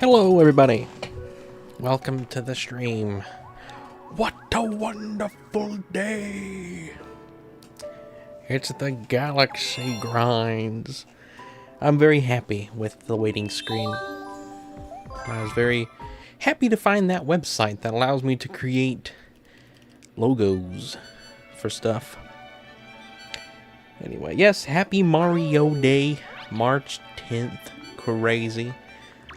Hello, everybody. Welcome to the stream. What a wonderful day! It's the Galaxy Grinds. I'm very happy with the waiting screen. I was very happy to find that website that allows me to create logos for stuff. Anyway, yes, happy Mario Day, March 10th. Crazy.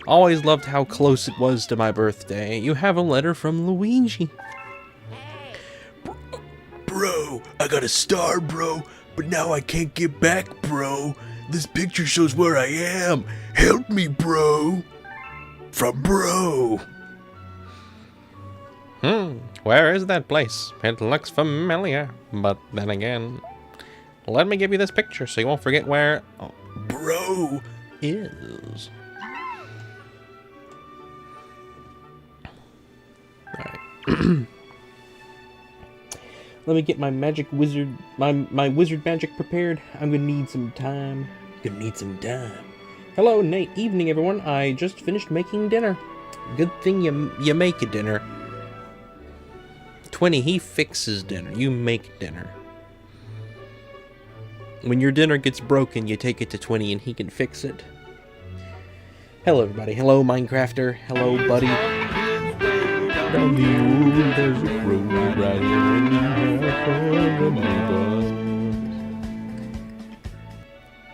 Always loved how close it was to my birthday. You have a letter from Luigi. Bro, I got a star, bro, but now I can't get back, bro. This picture shows where I am. Help me, bro. From bro. Where is that place? It looks familiar, but then again, let me give you this picture so you won't forget where Bro is. Alright. Let me get my magic wizard, my wizard magic prepared. I'm gonna need some time. Hello, evening, everyone. I just finished making dinner. Good thing you make a dinner. 20, he fixes dinner. You make dinner. When your dinner gets broken, you take it to 20 and he can fix it. Hello, everybody. Hello, Minecrafter. Hello, buddy. Down the road, there's a road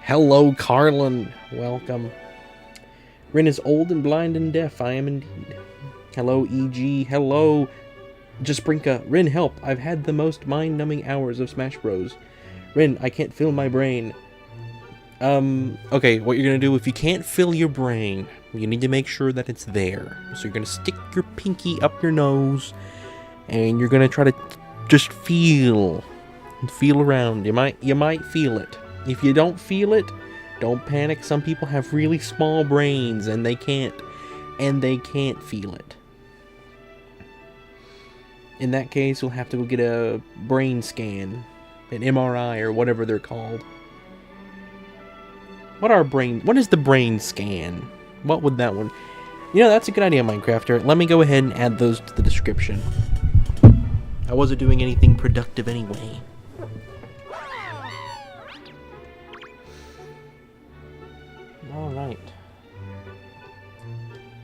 Hello, Carlin. Welcome. Rin is old and blind and deaf. I am indeed. Hello, EG. Hello, Jasprinka. Rin, help. I've had the most mind-numbing hours of Smash Bros. Rin, I can't feel my brain. Okay, what you're gonna do, if you can't feel your brain, you need to make sure that it's there. So you're gonna stick your pinky up your nose, and you're gonna try to just feel around. You might feel it. If you don't feel it, don't panic. Some people have really small brains, and they can't feel it. In that case, you'll have to go get a brain scan, an MRI, or whatever they're called. What is the brain scan? What would that one? You know, that's a good idea, Minecrafter. Let me go ahead and add those to the description. I wasn't doing anything productive anyway. Alright.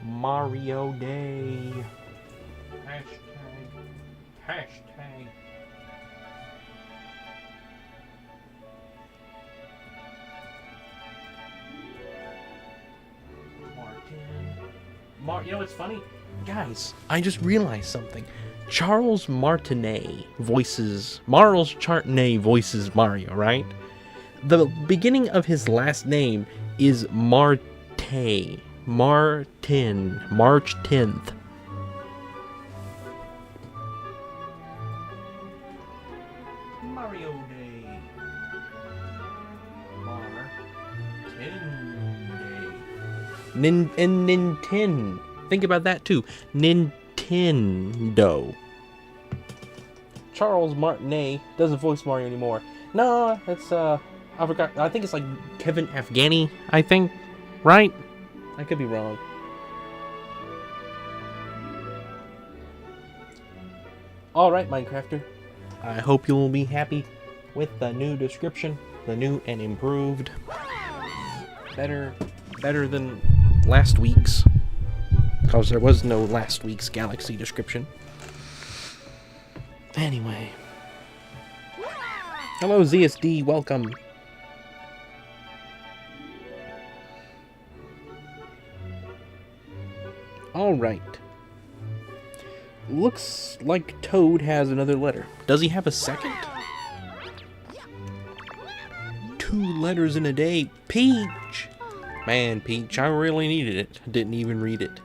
Mario Day. Hashtag. You know what's funny? Guys, I just realized something. Charles Martinet voices Mario, right? The beginning of his last name is Marte. March 10th. Mario Day. Nintendo. Think about that too. Nintendo. Charles Martinet doesn't voice Mario anymore. No, it's I forgot. I think it's like Kevin Afghani. I think, right? I could be wrong. All right, Minecrafter. I hope you'll be happy with the new description, the new and improved. Better than last week's, because there was no last week's Galaxy description. Anyway. Hello, ZSD, welcome. Alright. Looks like Toad has another letter. Does he have a second? 2 letters in a day. Peach! Man, Peach, I really needed it. Didn't even read it.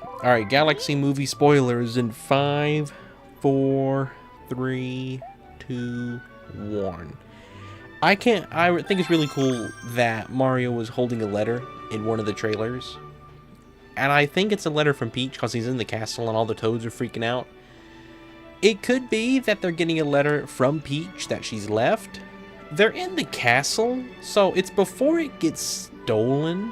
Alright, Galaxy movie spoilers in 5, 4, 3, 2, 1. I think it's really cool that Mario was holding a letter in one of the trailers. And I think it's a letter from Peach because he's in the castle and all the Toads are freaking out. It could be that they're getting a letter from Peach that she's left. They're in the castle, so it's before it gets stolen.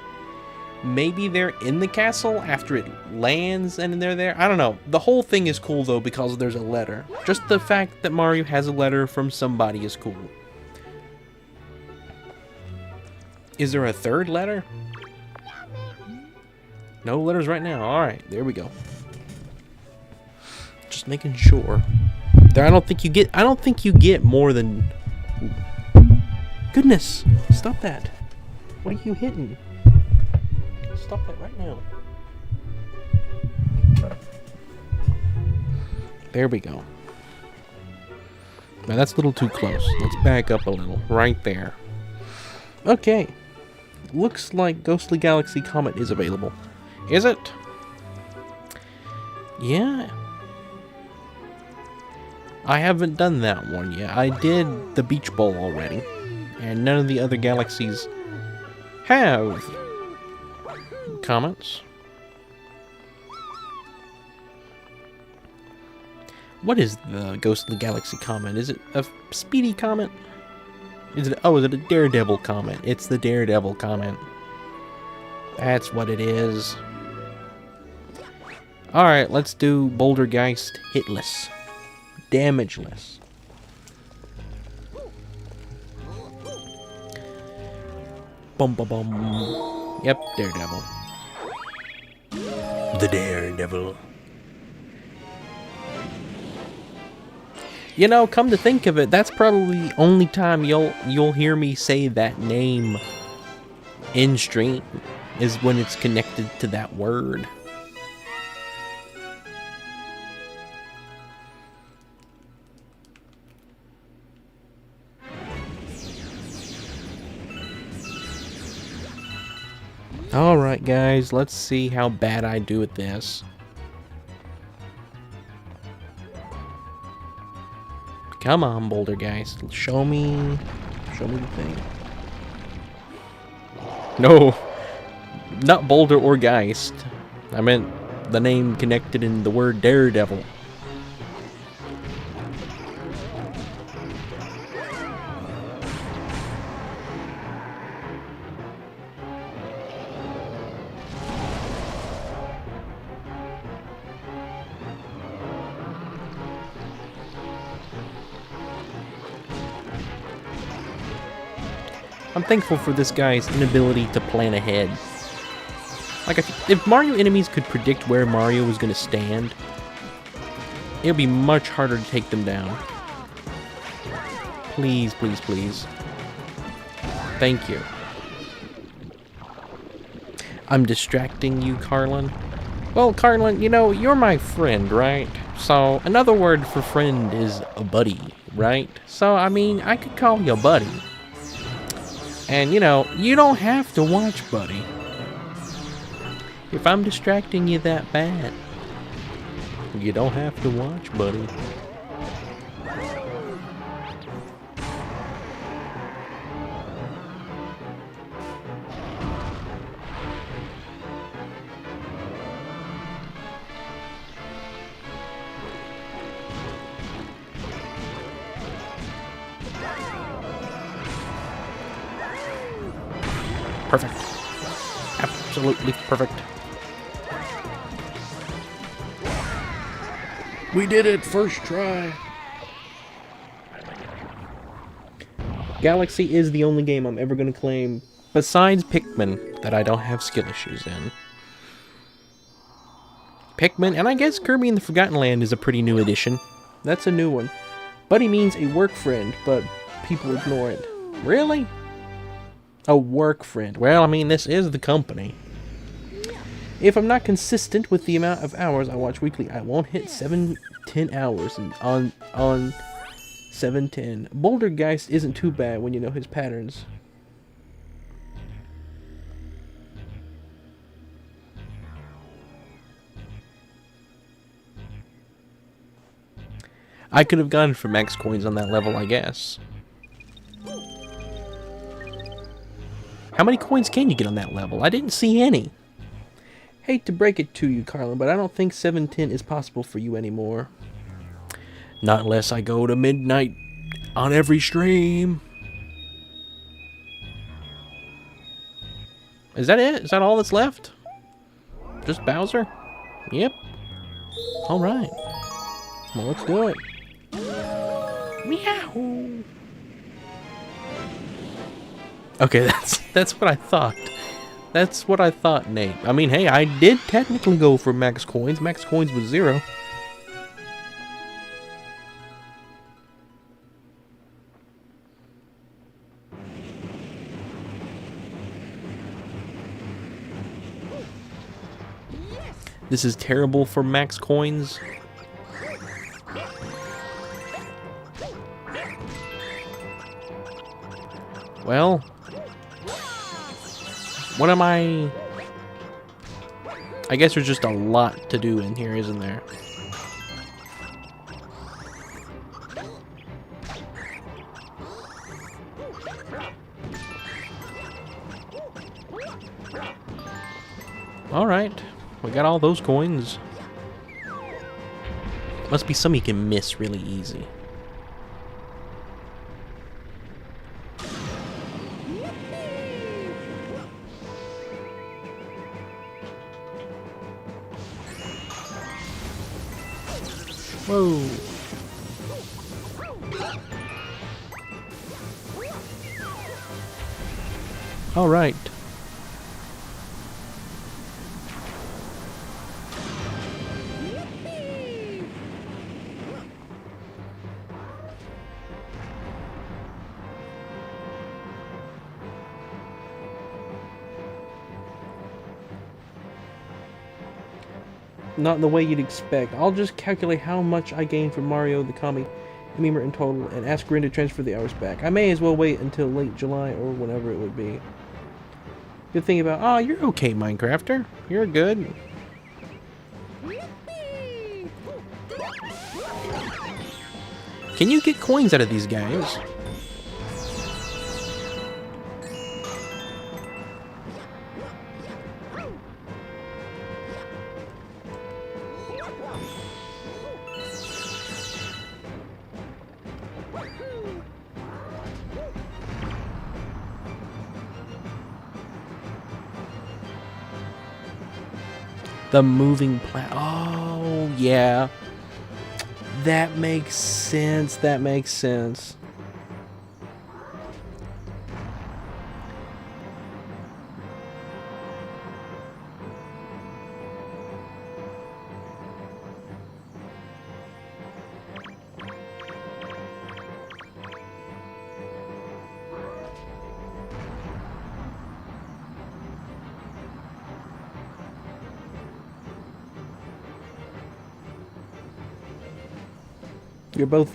maybe they're in the castle after it lands and they're there. I don't know. The whole thing is cool though because there's a letter. Just the fact that Mario has a letter from somebody is cool. Is there a third letter? No letters right now. All right, there we go. Just making sure. There, I don't think you get more than. Goodness! Stop that! What are you hitting? Stop that right now. There we go. Now that's a little too close. Let's back up a little. Right there. Okay. Looks like Ghostly Galaxy Comet is available. Is it? Yeah. I haven't done that one yet. I did the Beach Bowl already. And none of the other galaxies have comets. What is the Ghostly Galaxy Comet? Is it a speedy comet? Is it a Daredevil comet? It's the Daredevil comet. That's what it is. Alright, let's do Bouldergeist hitless. Damageless. Bum bum bum. Yep, Daredevil. The Daredevil. You know, come to think of it, that's probably the only time you'll hear me say that name in stream is when it's connected to that word. Alright guys, let's see how bad I do at this. Come on, Bouldergeist. Show me the thing. No, not Boulder or Geist. I meant the name connected in the word Daredevil. I'm thankful for this guy's inability to plan ahead. Like, if Mario enemies could predict where Mario was going to stand, it would be much harder to take them down. Please, please, please. Thank you. I'm distracting you, Carlin. Well, Carlin, you know, you're my friend, right? So, another word for friend is a buddy, right? So, I mean, I could call you a buddy. And, you know, you don't have to watch, buddy. If I'm distracting you that bad, you don't have to watch, buddy. Perfect. Absolutely perfect. We did it, first try. Galaxy is the only game I'm ever going to claim, besides Pikmin, that I don't have skill issues in. Pikmin, and I guess Kirby in the Forgotten Land is a pretty new addition. That's a new one. Buddy means a work friend, but people ignore it. Really? A work friend. Well, I mean, this is the company. If I'm not consistent with the amount of hours I watch weekly, I won't hit 7-10 hours on 7-10. Bouldergeist isn't too bad when you know his patterns. I could have gone for max coins on that level, I guess. How many coins can you get on that level? I didn't see any. Hate to break it to you, Carlin, but I don't think 7-10 is possible for you anymore. Not unless I go to midnight on every stream. Is that it? Is that all that's left? Just Bowser? Yep. Alright. Well, let's do it. Meow. Okay, that's what I thought. That's what I thought, Nate. I mean, hey, I did technically go for max coins. Max coins was 0. This is terrible for max coins. Well, what am I guess there's just a lot to do in here, isn't there? Alright, we got all those coins. Must be some you can miss really easy. Whoa. All right. Not in the way you'd expect. I'll just calculate how much I gained from Mario the Kami Mimer in total and ask Rin to transfer the hours back. I may as well wait until late July or whenever it would be. Good thing about... Oh, you're okay, Minecrafter. You're good. Can you get coins out of these guys? The moving plant. Oh, yeah. That makes sense. That makes sense.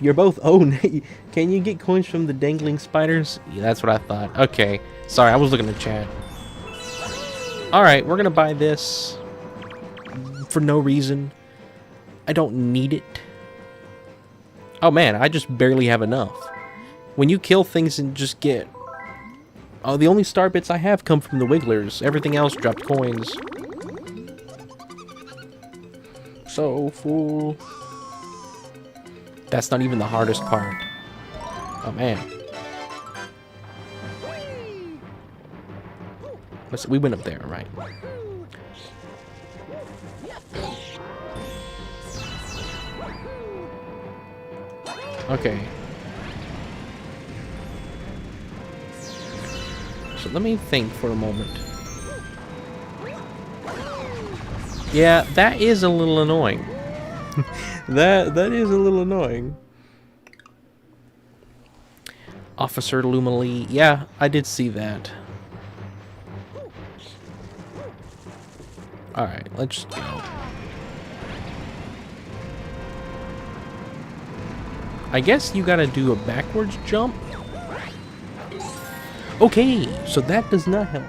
You're both oh, can you get coins from the dangling spiders? Yeah, that's what I thought. Okay. Sorry, I was looking at chat. Alright, we're gonna buy this for no reason. I don't need it. Oh man, I just barely have enough. When you kill things and just get... Oh, the only star bits I have come from the Wigglers. Everything else dropped coins. So full. That's not even the hardest part. Oh, man. Listen, we went up there, right? Okay. So let me think for a moment. Yeah, that is a little annoying. That is a little annoying. Officer Lumalee. Yeah, I did see that. Alright, let's go. I guess you gotta do a backwards jump. Okay, so that does not help.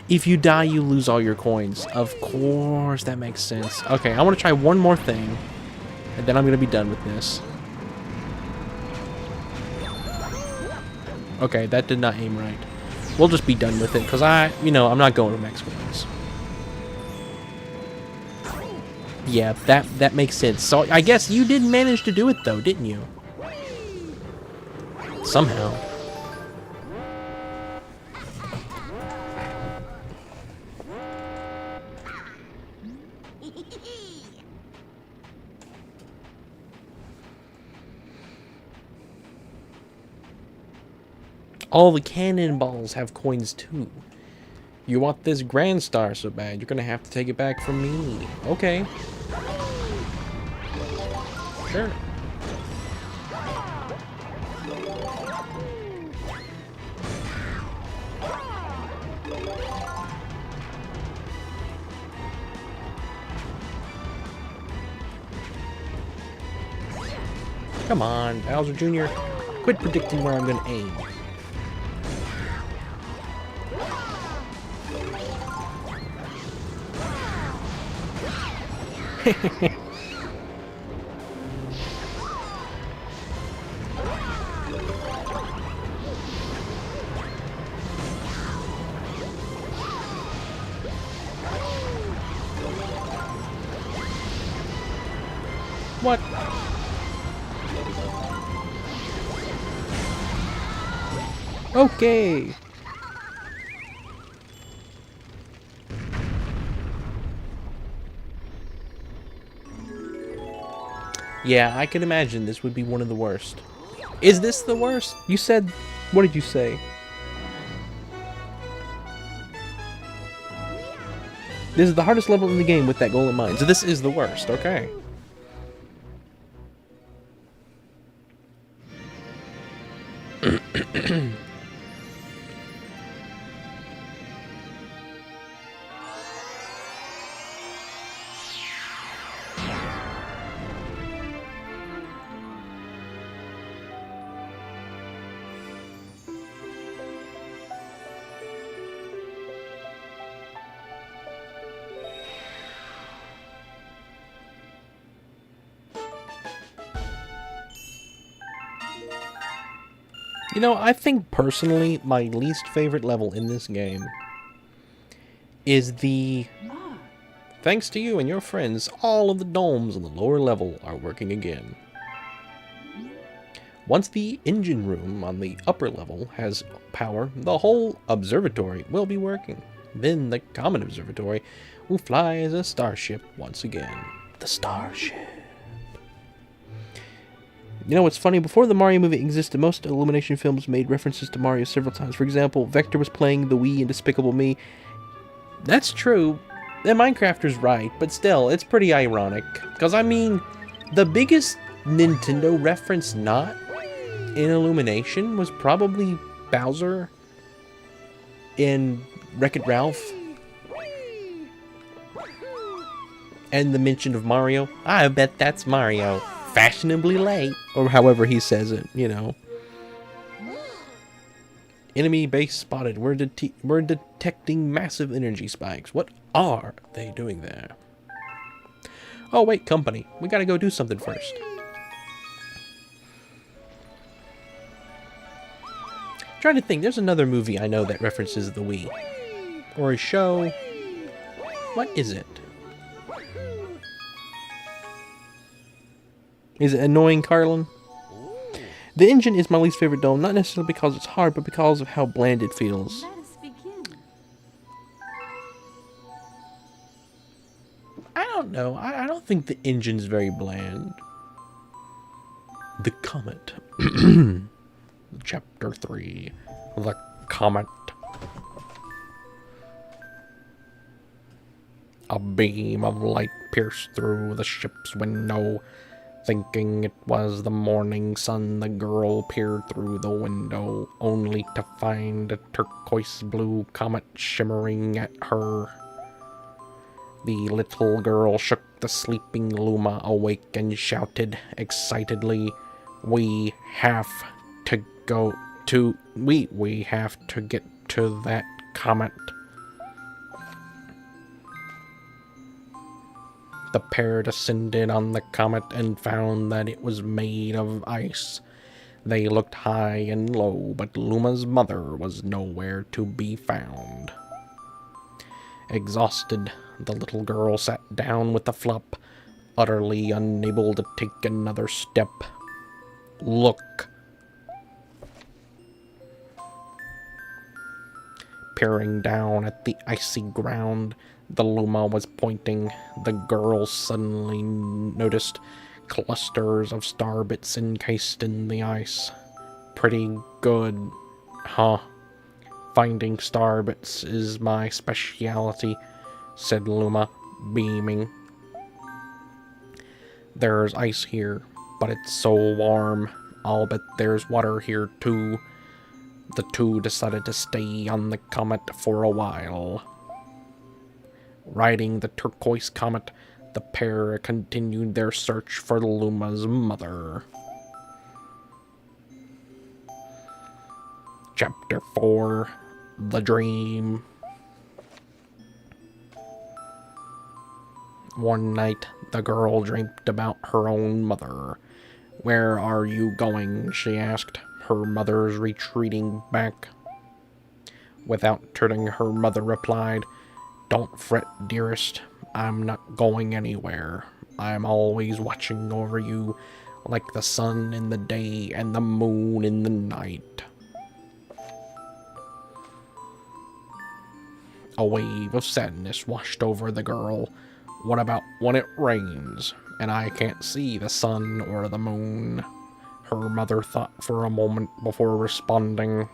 If you die, you lose all your coins. Of course, that makes sense. Okay, I want to try one more thing, and then I'm going to be done with this. Okay, that did not aim right. We'll just be done with it, because I'm not going to max coins. Yeah, that makes sense. So I guess you did manage to do it though, didn't you? Somehow. All the cannonballs have coins too. You want this Grand Star so bad, you're gonna have to take it back from me. Okay. Sure. Come on, Bowser Jr. Quit predicting where I'm gonna aim. What? Okay. Yeah, I can imagine this would be one of the worst. Is this the worst? You said... What did you say? This is the hardest level in the game with that golden mine. So this is the worst, okay. You know, I think personally my least favorite level in this game is the... Thanks to you and your friends, all of the domes on the lower level are working again. Once the engine room on the upper level has power, the whole observatory will be working. Then the common observatory will fly as a starship once again. The starship. You know what's funny? Before the Mario movie existed, most Illumination films made references to Mario several times. For example, Vector was playing the Wii in Despicable Me. That's true. And Minecrafter's right, but still, it's pretty ironic. Because, I mean, the biggest Nintendo reference not in Illumination was probably Bowser in Wreck-It Ralph. And the mention of Mario. I bet that's Mario. Fashionably late, or however he says it, you know. Enemy base spotted. We're detecting massive energy spikes. What are they doing there? Oh, wait, company. We gotta go do something first. Trying to think. There's another movie I know that references the Wii. Or a show. What is it? Is it annoying, Carlin? The engine is my least favorite dome, not necessarily because it's hard, but because of how bland it feels. Let us begin. I don't know. I don't think the engine's very bland. The Comet. Chapter 3. The Comet. A beam of light pierced through the ship's window. Thinking it was the morning sun, the girl peered through the window, only to find a turquoise blue comet shimmering at her. The little girl shook the sleeping Luma awake and shouted excitedly, We have to get to that comet. The pair descended on the comet and found that it was made of ice. They looked high and low, but Luma's mother was nowhere to be found. Exhausted, the little girl sat down with a flop, utterly unable to take another step. Look. Peering down at the icy ground the Luma was pointing, the girl suddenly noticed clusters of star bits encased in the ice. Pretty good, huh? Finding star bits is my specialty, said Luma, beaming. There's ice here, but it's so warm. I'll bet there's water here too. The two decided to stay on the comet for a while. Riding the turquoise comet, the pair continued their search for Luma's mother. Chapter 4: The Dream. One night, the girl dreamt about her own mother. "Where are you going?" she asked, her mother's retreating back. Without turning, her mother replied, "Don't fret, dearest. I'm not going anywhere. I'm always watching over you, like the sun in the day and the moon in the night." A wave of sadness washed over the girl. What about when it rains, and I can't see the sun or the moon? Her mother thought for a moment before responding.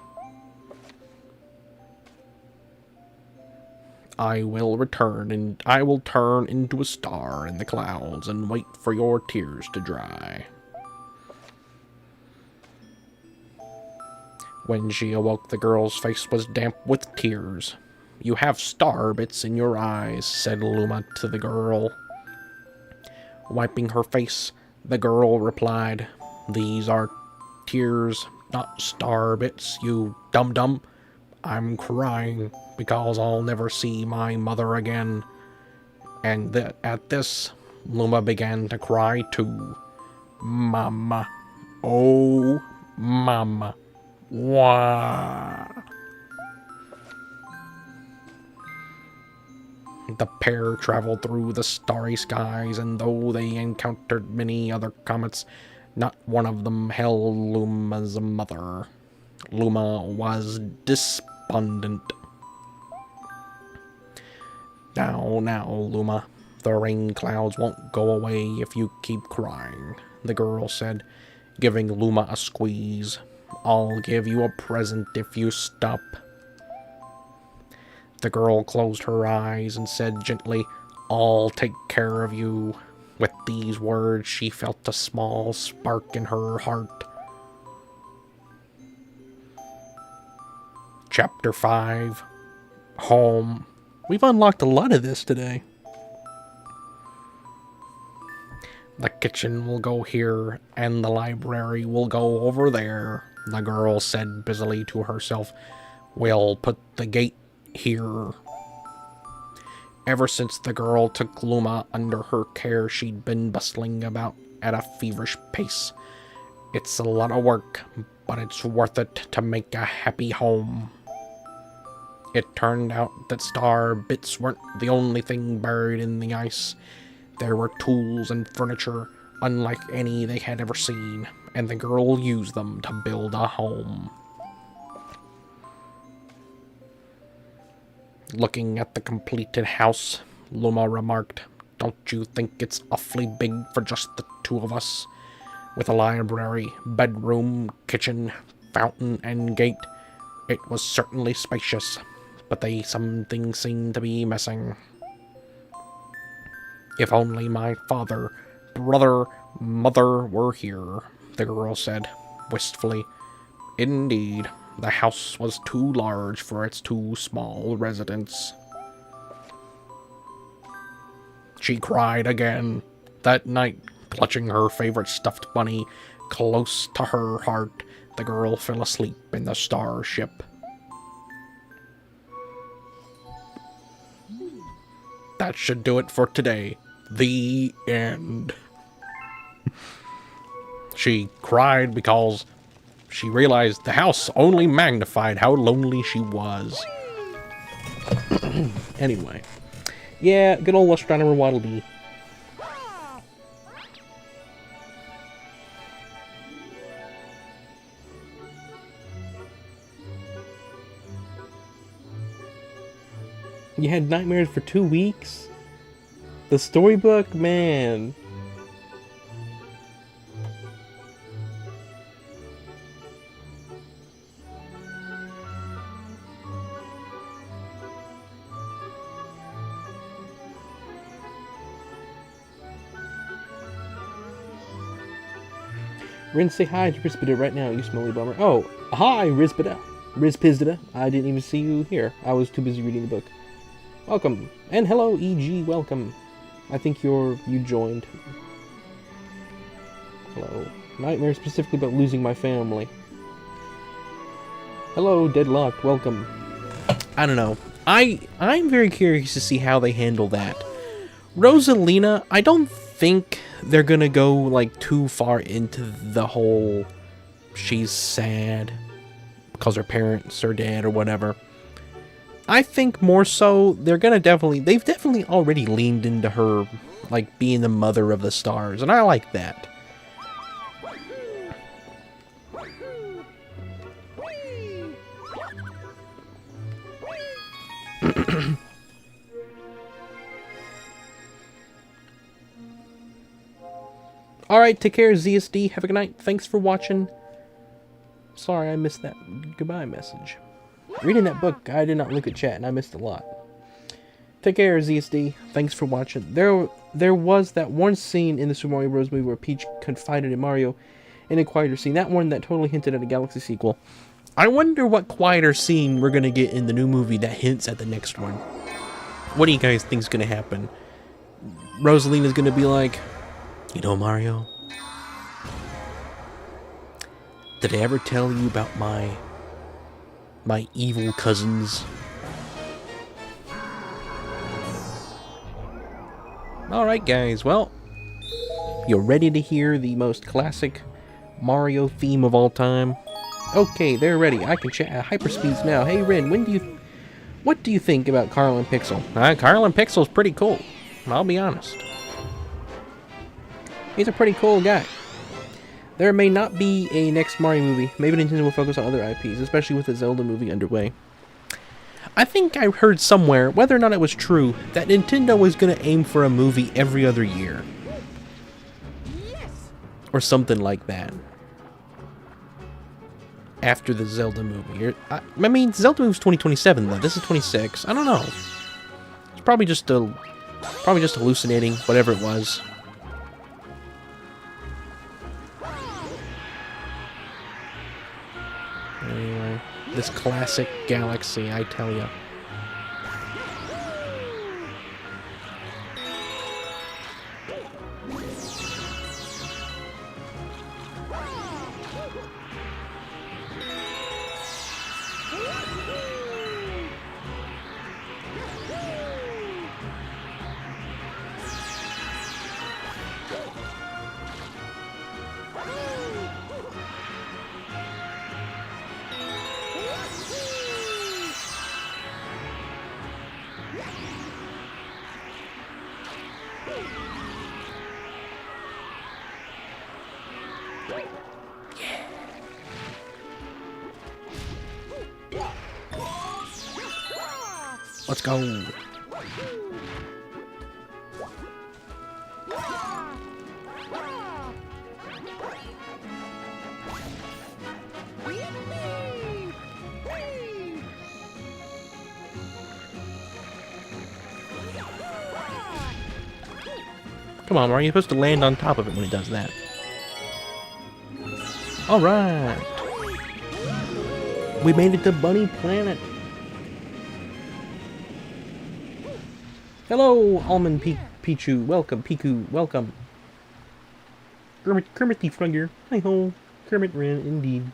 I will turn into a star in the clouds and wait for your tears to dry." When she awoke, the girl's face was damp with tears. "You have star bits in your eyes," said Luma to the girl. Wiping her face, the girl replied, "These are tears, not star bits, you dum-dum. I'm crying because I'll never see my mother again." And at this, Luma began to cry too. "Mama, oh mama, wah." The pair traveled through the starry skies, and though they encountered many other comets, not one of them held Luma's mother. Luma was despondent. Now, Luma, the rain clouds won't go away if you keep crying," the girl said, giving Luma a squeeze. "I'll give you a present if you stop." The girl closed her eyes and said gently, "I'll take care of you." With these words, she felt a small spark in her heart. Chapter 5: Home. We've unlocked a lot of this today. "The kitchen will go here, and the library will go over there," the girl said busily to herself. "We'll put the gate here." Ever since the girl took Luma under her care, she'd been bustling about at a feverish pace. It's a lot of work, but it's worth it to make a happy home. It turned out that star bits weren't the only thing buried in the ice. There were tools and furniture unlike any they had ever seen, and the girl used them to build a home. Looking at the completed house, Luma remarked, "Don't you think it's awfully big for just the two of us? With a library, bedroom, kitchen, fountain, and gate, it was certainly spacious, but something seemed to be missing." "If only my father, brother, mother were here," the girl said, wistfully. Indeed, the house was too large for its two small residents. She cried again. That night, clutching her favorite stuffed bunny close to her heart, the girl fell asleep in the starship. That should do it for today. The end. She cried because she realized the house only magnified how lonely she was. Anyway. Yeah, good old Astronomer Waddle Dee. You had nightmares for 2 weeks? The storybook? Man. Rin, say hi to Rizpida right now, you smelly bummer. Oh, hi, Rizpida. Rizpizdida. I didn't even see you here. I was too busy reading the book. Welcome. And hello, EG, welcome. I think you joined. Hello. Nightmare specifically about losing my family. Hello, Deadlocked, welcome. I don't know. I'm very curious to see how they handle that. Rosalina, I don't think they're gonna go like too far into the whole she's sad because her parents are dead or whatever. I think more so they've definitely already leaned into her like being the mother of the stars, and I like that. Alright, take care, ZSD. Have a good night. Thanks for watching. Sorry, I missed that goodbye message. Reading that book, I did not look at chat, and I missed a lot. Take care, ZSD. Thanks for watching. There was that one scene in the Super Mario Bros. Movie where Peach confided in Mario in a quieter scene. That one that totally hinted at a Galaxy sequel. I wonder what quieter scene we're gonna get in the new movie that hints at the next one. What do you guys think's gonna happen? Rosalina's gonna be like, you know, Mario, did I ever tell you about my evil cousins? Alright guys, well, you're ready to hear the most classic Mario theme of all time? Okay, they're ready. I can chat at hyperspeeds now. Hey Rin, what do you think about Carl and Pixel? Carl and Pixel's pretty cool, I'll be honest. He's a pretty cool guy. There may not be a next Mario movie. Maybe Nintendo will focus on other IPs, especially with the Zelda movie underway. I think I heard somewhere, whether or not it was true, that Nintendo was going to aim for a movie every other year. Or something like that. After the Zelda movie. I mean, Zelda movie's 2027 though. This is 26. I don't know. It's probably just hallucinating, whatever it was. Anyway, this classic Galaxy, I tell ya. Let's go. Come on, Mario, you're supposed to land on top of it when it does that. Alright. We made it to Bunny Planet. Hello, Almond Pichu. Welcome, Piku. Welcome. Kermit the Frogger. Hi ho. Kermit Ran, indeed.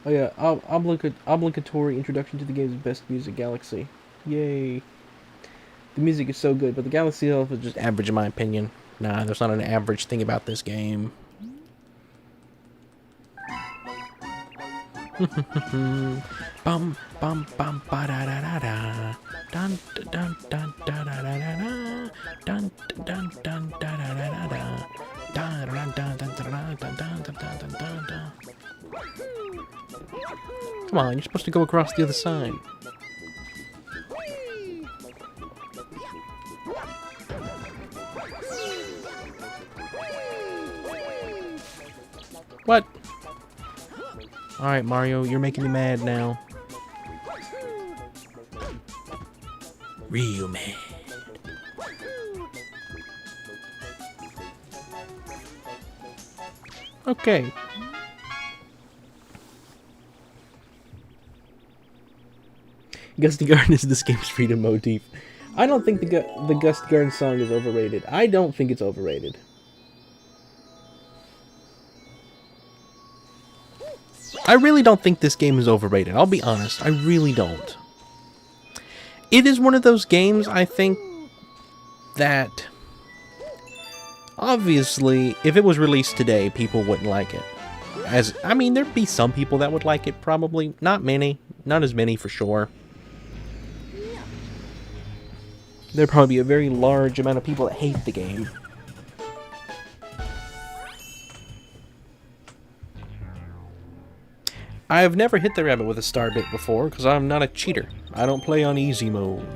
Oh yeah, obligatory introduction to the game's best music, Galaxy. Yay. The music is so good, but the Galaxy itself is just average in my opinion. Nah, there's not an average thing about this game. Bum bum bum ba da da da da dun dun dun da da da da da dun dun dun da da da da da Come on, you're supposed to go across the other side. What? Alright, Mario, you're making me mad now. Real mad. Okay. Gusty Garden is this game's freedom motif. I don't think the Gusty Garden song is overrated. I don't think it's overrated. I really don't think this game is overrated. I'll be honest. I really don't. It is one of those games, I think, that obviously, if it was released today, people wouldn't like it. I mean, there'd be some people that would like it, probably. Not many. Not as many, for sure. There'd probably be a very large amount of people that hate the game. I have never hit the rabbit with a star bit before, because I'm not a cheater. I don't play on easy mode.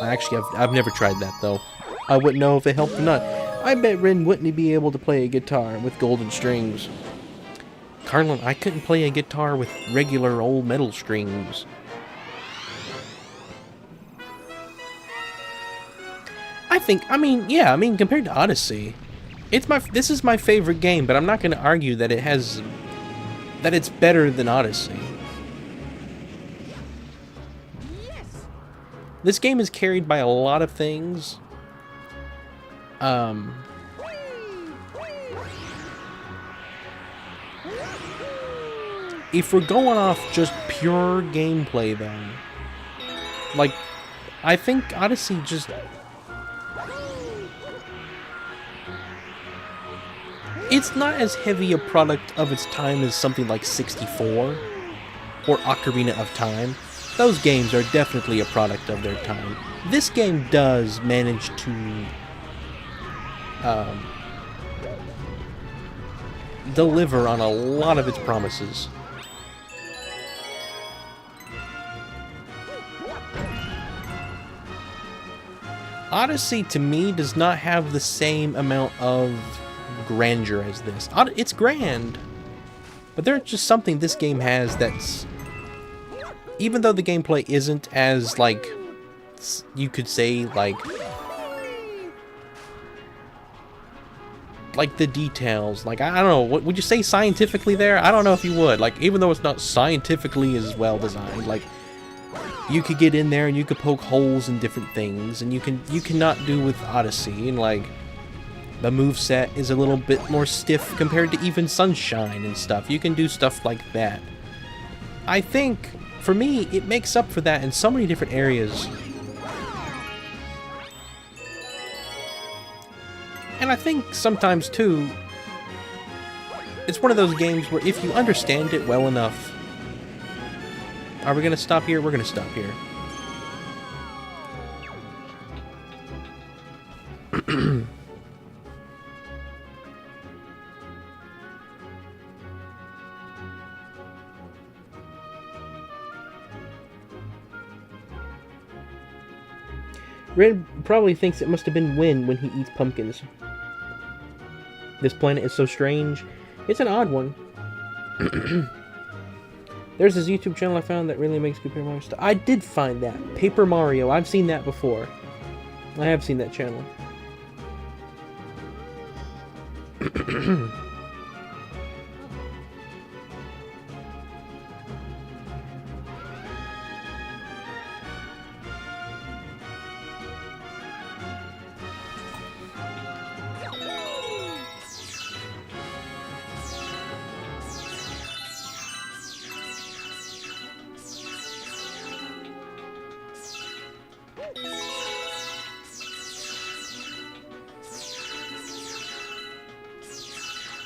I've never tried that, though. I wouldn't know if it helped or not. I bet Rin wouldn't be able to play a guitar with golden strings. Carlin, I couldn't play a guitar with regular old metal strings. I mean, compared to Odyssey, this is my favorite game, but I'm not going to argue that it's better than Odyssey. This game is carried by a lot of things. If we're going off just pure gameplay, then, like, I think Odyssey just... It's not as heavy a product of its time as something like 64 or Ocarina of Time. Those games are definitely a product of their time. This game does manage to deliver on a lot of its promises. Odyssey, to me, does not have the same amount of grandeur as this. It's grand, but there's just something this game has that's, even though the gameplay isn't as, like, you could say, like the details, like, I don't know, what would you say scientifically there? I don't know if you would. Like, even though it's not scientifically as well designed, like, you could get in there and you could poke holes in different things, and you cannot do with Odyssey, and, like, the moveset is a little bit more stiff compared to even Sunshine and stuff. You can do stuff like that. I think, for me, it makes up for that in so many different areas. And I think sometimes, too, it's one of those games where if you understand it well enough... Are we going to stop here? We're going to stop here. Red probably thinks it must have been Win when he eats pumpkins. This planet is so strange. It's an odd one. There's this YouTube channel I found that really makes Paper Mario stuff. I did find that. Paper Mario. I've seen that before. I have seen that channel.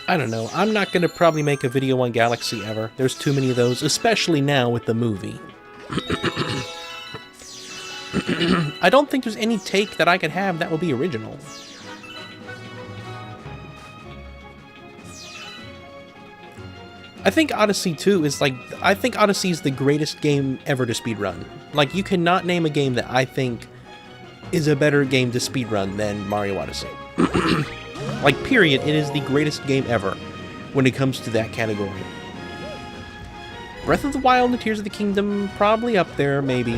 I don't know. I'm not going to probably make a video on Galaxy ever. There's too many of those, especially now with the movie. I don't think there's any take that I could have that will be original. I think Odyssey 2 is like, I think Odyssey is the greatest game ever to speedrun. Like, you cannot name a game that I think is a better game to speedrun than Mario Odyssey. Like, period, it is the greatest game ever when it comes to that category. Breath of the Wild and Tears of the Kingdom, probably up there, maybe.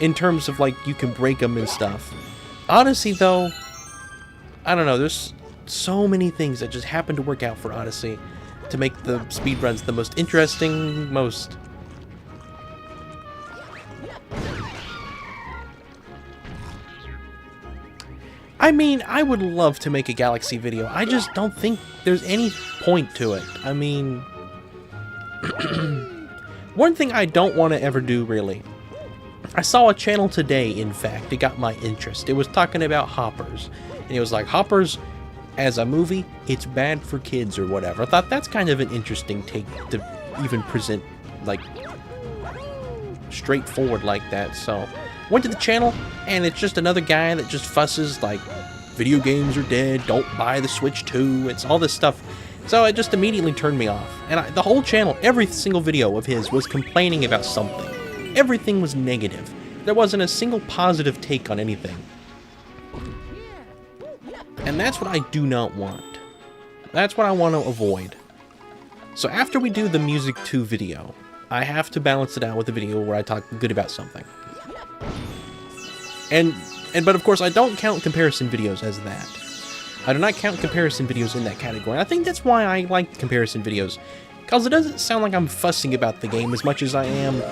In terms of, like, you can break them and stuff. Odyssey, though, I don't know, there's so many things that just happen to work out for Odyssey to make the speedruns the most interesting, most... I mean, I would love to make a Galaxy video. I just don't think there's any point to it. I mean... One thing I don't want to ever do, really. I saw a channel today, in fact. It got my interest. It was talking about Hoppers. And it was like, Hoppers, as a movie, it's bad for kids or whatever. I thought that's kind of an interesting take to even present, like, straightforward like that. So, went to the channel, and it's just another guy that just fusses, like, video games are dead, don't buy the Switch 2, it's all this stuff. So it just immediately turned me off. And the whole channel, every single video of his was complaining about something. Everything was negative. There wasn't a single positive take on anything. And that's what I do not want. That's what I want to avoid. So after we do the Music 2 video, I have to balance it out with a video where I talk good about something. But of course, I don't count comparison videos as that. I do not count comparison videos in that category. I think that's why I like comparison videos. Because it doesn't sound like I'm fussing about the game as much as I am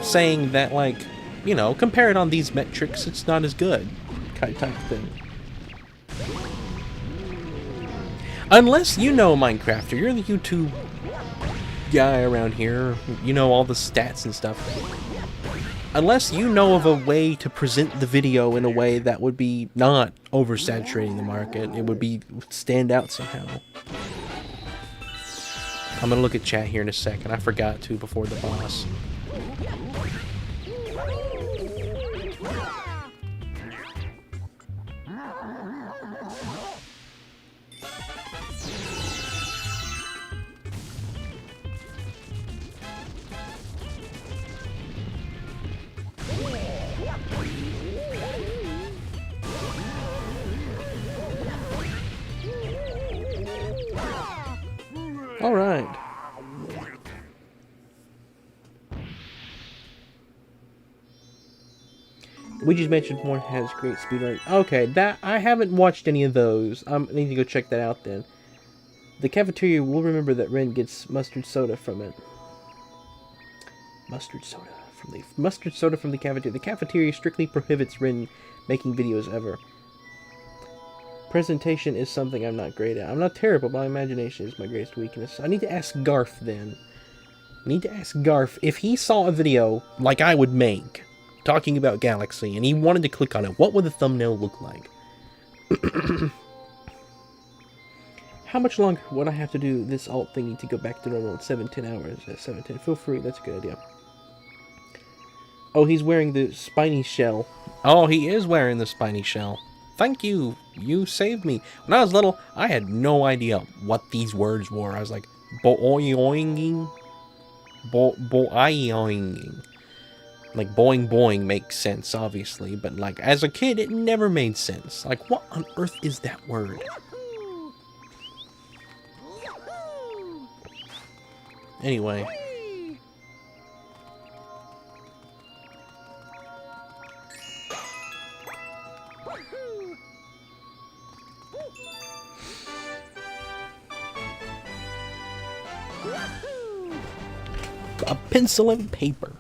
saying that, like, you know, compare it on these metrics, it's not as good. Type of thing. Unless you know Minecrafter, you're the YouTube guy around here, you know all the stats and stuff. Unless you know of a way to present the video in a way that would be not oversaturating the market, it would stand out somehow. I'm gonna look at chat here in a second. I forgot to before the boss. All right. Luigi's Mansion 1 has great speedrun. Okay, that I haven't watched any of those. I need to go check that out then. The cafeteria will remember that Ren gets mustard soda from it. Mustard soda from the cafeteria. The cafeteria strictly prohibits Ren making videos ever. Presentation is something I'm not great at. I'm not terrible, but my imagination is my greatest weakness. I need to ask Garth then. I need to ask Garth if he saw a video like I would make, talking about Galaxy, and he wanted to click on it, what would the thumbnail look like? How much longer would I have to do this alt thingy to go back to normal in 7-10 hours? At 7-10, feel free, that's a good idea. Oh, he's wearing the spiny shell. Oh, he is wearing the spiny shell. Thank you. You saved me. When I was little, I had no idea what these words were. I was like, boing-oinging? Boing-oinging. Like, boing boing makes sense, obviously. But, like, as a kid, it never made sense. Like, what on earth is that word? Anyway. A pencil and paper.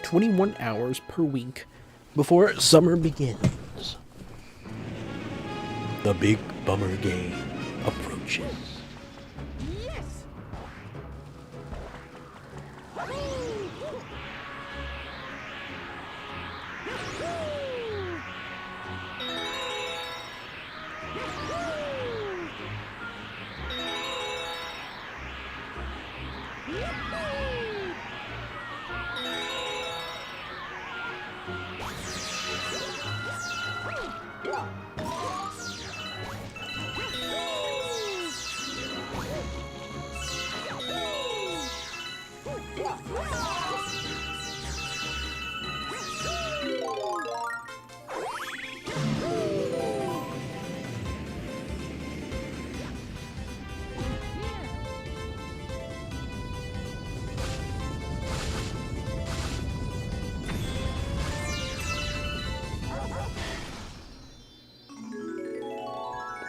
21 hours per week before summer begins. The big bummer game approaches.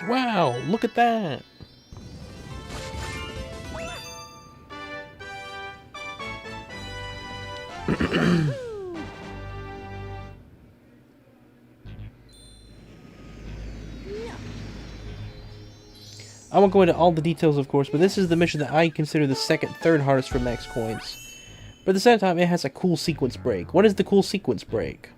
Wow, look at that! I won't go into all the details, of course, but this is the mission that I consider the third hardest for max coins. But at the same time, it has a cool sequence break. What is the cool sequence break?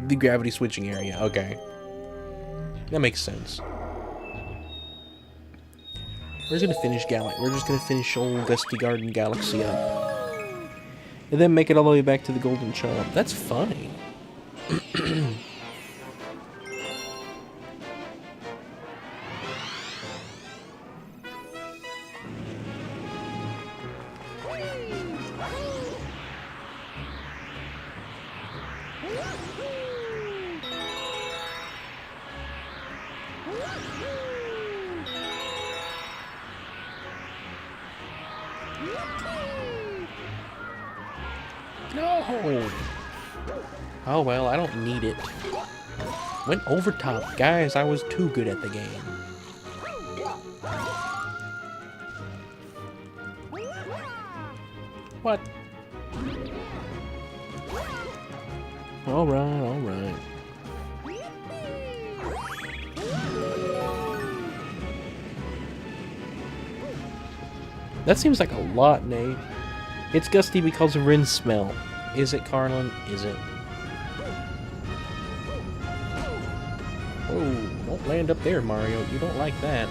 The gravity switching area, okay. That makes sense. We're just gonna finish We're just gonna finish old Gusty Garden Galaxy up. And then make it all the way back to the Golden Chomp. That's funny. No! Oh well, I don't need it. Went over top. Guys, I was too good at the game. What? Alright, alright. That seems like a lot, Nate. It's gusty because of Rin's smell. Is it, Carlin? Is it? Oh, don't land up there, Mario. You don't like that.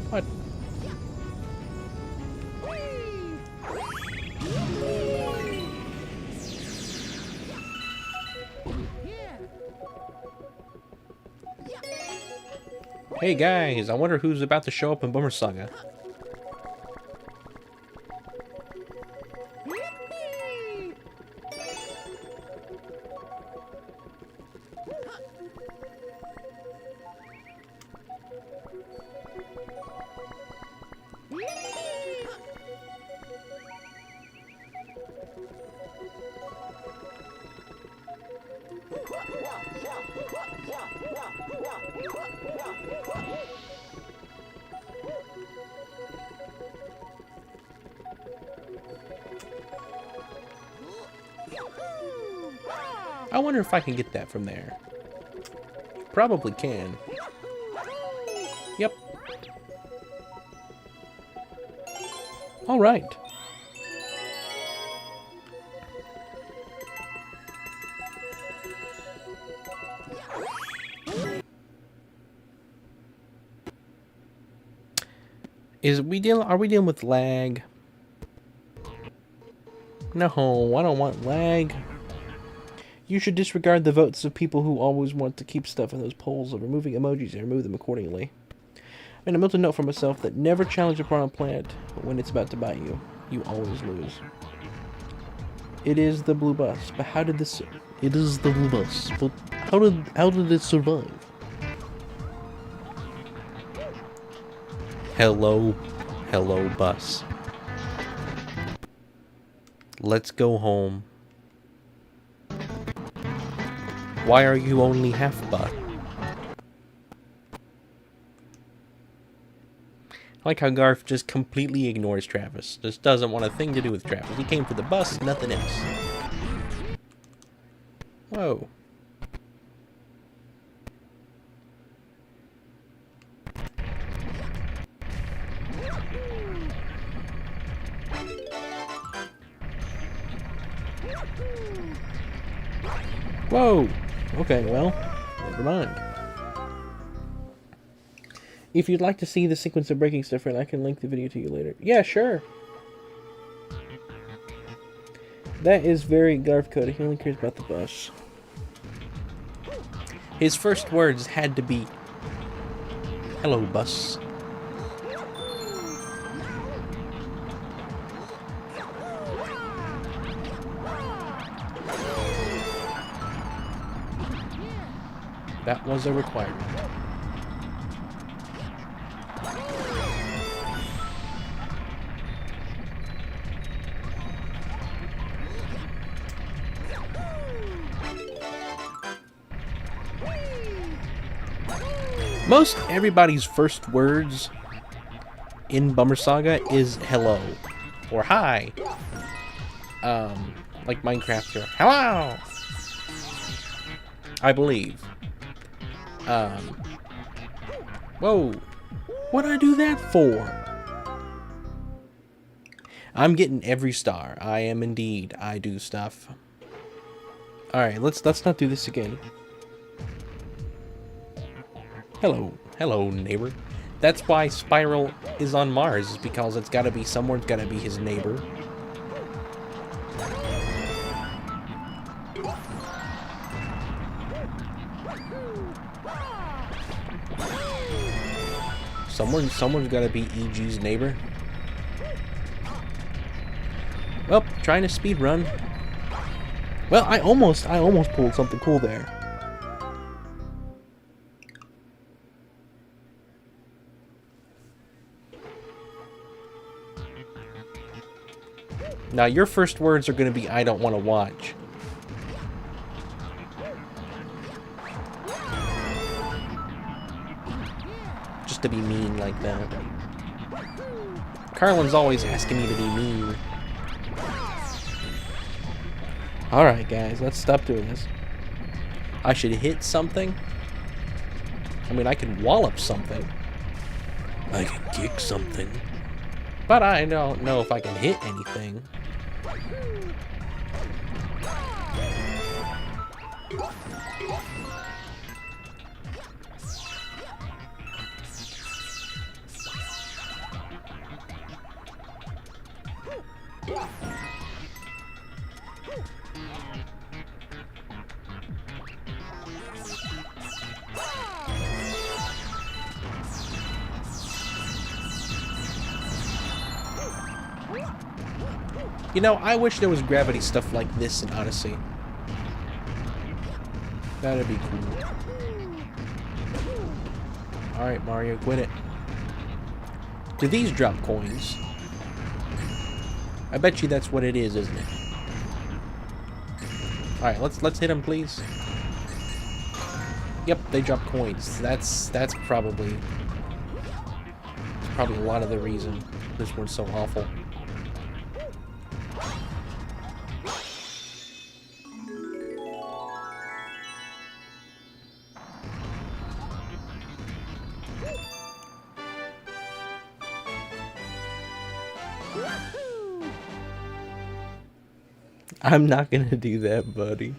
What? Hey guys, I wonder who's about to show up in Bummer Saga. I wonder if I can get that from there. Probably can. Yep. All right. Are we dealing with lag? No, I don't want lag. You should disregard the votes of people who always want to keep stuff in those polls of removing emojis and remove them accordingly. And a mental note for myself that never challenge a piranha plant, but when it's about to bite you, you always lose. It is the blue bus, but how did this... It is the blue bus, but How did it survive? Hello, bus. Let's go home. Why are you only half butt? I like how Garf just completely ignores Travis. Just doesn't want a thing to do with Travis. He came for the bus, nothing else. Whoa. Whoa! Okay, well, never mind. If you'd like to see the sequence of breaking stuff, I can link the video to you later. Yeah, sure. That is very Garf coded. He only cares about the bus. His first words had to be, "Hello, bus." That was a requirement. Most everybody's first words in Bummer Saga is hello or hi. Like Minecraft or hello, I believe. Whoa. What'd I do that for? I'm getting every star. I am indeed. I do stuff. Alright, let's not do this again. Hello, neighbor. That's why Spiral is on Mars, is because it's gotta be someone's gotta be his neighbor. Someone's gotta be EG's neighbor. Well, trying to speed run. Well, I almost pulled something cool there. Now, your first words are going to be, "I don't want to watch." Just to be mean like that. Carlin's always asking me to be mean. Alright, guys, let's stop doing this. I should hit something. I mean, I can wallop something. I can kick something. But I don't know if I can hit anything. You know, I wish there was gravity stuff like this in Odyssey. That'd be cool. Alright, Mario, quit it. Do these drop coins? I bet you that's what it is, isn't it? Alright, let's hit them, please. Yep, they drop coins. That's probably a lot of the reason this one's so awful. I'm not gonna do that, buddy.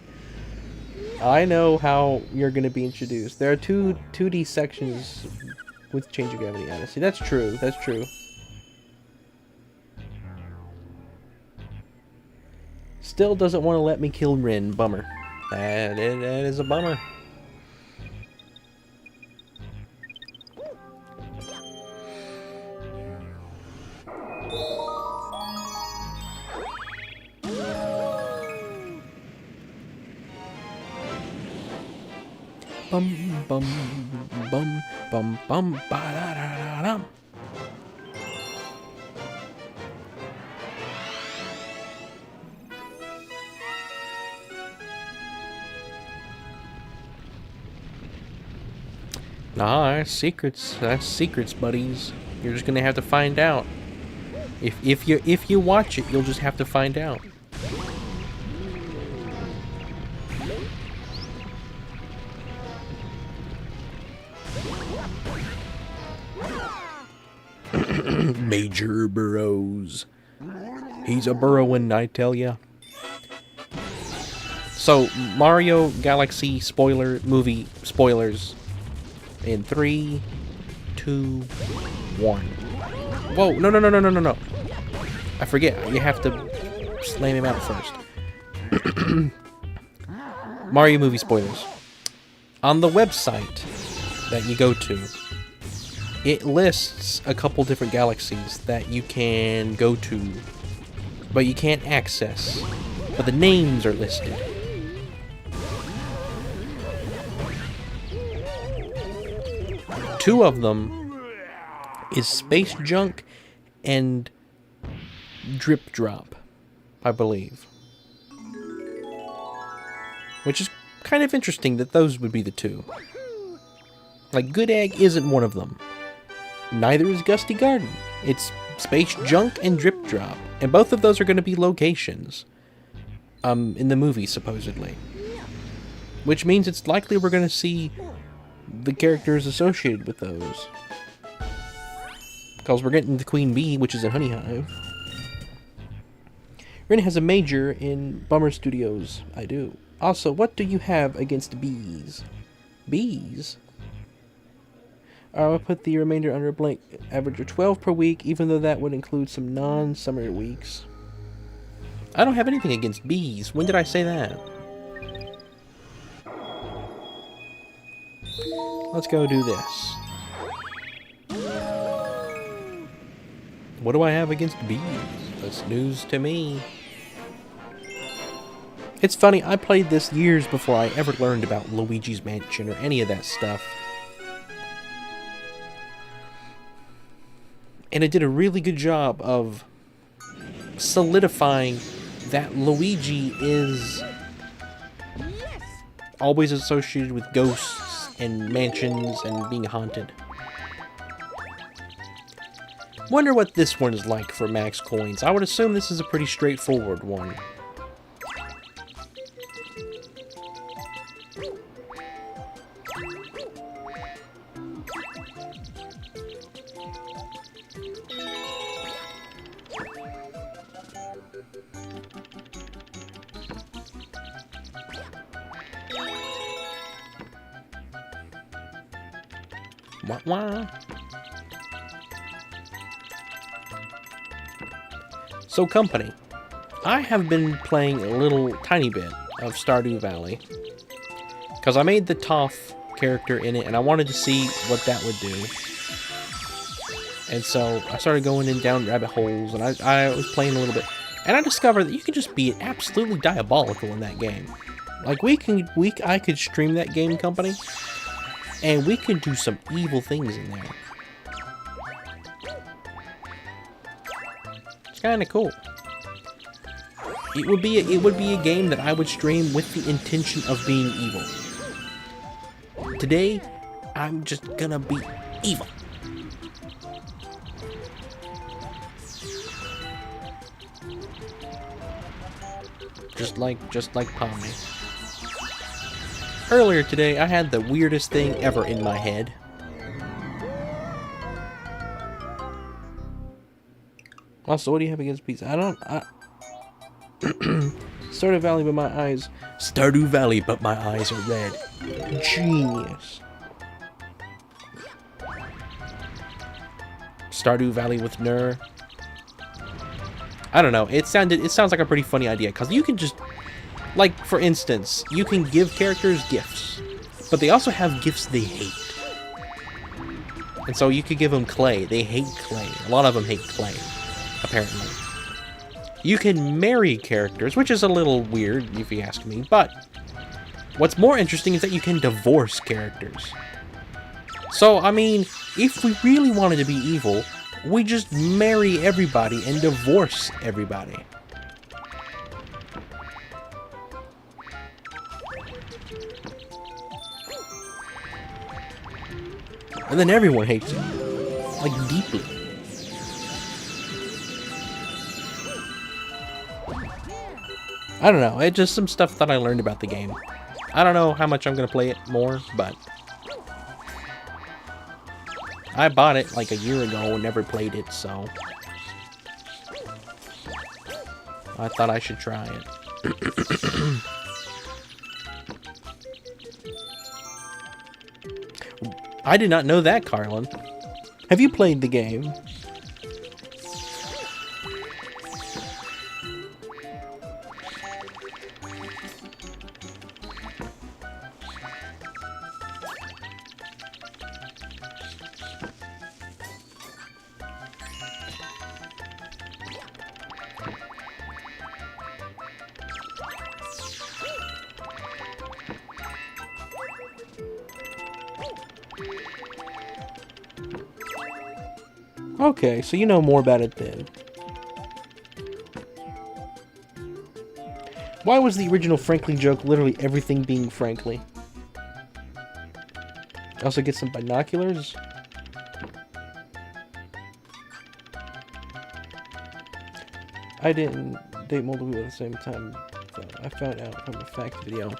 I know how you're gonna be introduced. There are 2D sections with change of gravity Odyssey. That's true. That's true. Still doesn't want to let me kill Rin. Bummer. That is a bummer. Bum bum bum bum bum ba da da da dum. Nah, that's secrets. That's secrets, buddies. You're just gonna have to find out. If you watch it, you'll just have to find out. Major Burrows. He's a burrowing, I tell ya. So, Mario Galaxy movie spoilers. In 3, 2, 1. Whoa, no. I forget, you have to slam him out first. Mario movie spoilers. On the website that you go to, it lists a couple different galaxies that you can go to, but you can't access. But the names are listed. Two of them is Space Junk and Drip Drop, I believe. Which is kind of interesting that those would be the two. Like, Good Egg isn't one of them. Neither is Gusty Garden. It's Space Junk and Drip Drop. And both of those are going to be locations. In the movie, supposedly. Which means it's likely we're going to see the characters associated with those. Because we're getting the Queen Bee, which is a honey hive. Rin has a major in Bummer Studios. I do. Also, what do you have against bees? Bees? I'll put the remainder under a blank. Average of 12 per week, even though that would include some non-summer weeks. I don't have anything against bees. When did I say that? Let's go do this. What do I have against bees? That's news to me. It's funny, I played this years before I ever learned about Luigi's Mansion or any of that stuff. And it did a really good job of solidifying that Luigi is always associated with ghosts and mansions and being haunted. Wonder what this one is like for max coins. I would assume this is a pretty straightforward one. Wah wah. So, company, I have been playing a little tiny bit of Stardew Valley because I made the Toph character in it and I wanted to see what that would do. And so I started going in down rabbit holes and I was playing a little bit and I discovered that you can just be absolutely diabolical in that game. Like I could stream that game, company, and we could do some evil things in there. It's kind of cool. It would be a game that I would stream with the intention of being evil. Today, I'm just gonna be evil. Just like Pomni. Earlier today, I had the weirdest thing ever in my head. Also, what do you have against bees? Stardew Valley, but my eyes... Stardew Valley, but my eyes are red. Genius. Stardew Valley with Nur. I don't know. It sounds like a pretty funny idea, because you can just... Like, for instance, you can give characters gifts, but they also have gifts they hate. And so you could give them clay. They hate clay. A lot of them hate clay, apparently. You can marry characters, which is a little weird, if you ask me, but What's more interesting is that you can divorce characters. So, I mean, if we really wanted to be evil, we just marry everybody and divorce everybody. And then everyone hates you. Like, deeply. I don't know, it's just some stuff that I learned about the game. I don't know how much I'm gonna play it more, but I bought it like a year ago and never played it, so I thought I should try it. I did not know that, Carlin. Have you played the game? Okay, so you know more about it then. Why was the original Frankly joke literally everything being Frankly? Also get some binoculars? I didn't date multiple people at the same time, but I found out from a fact video.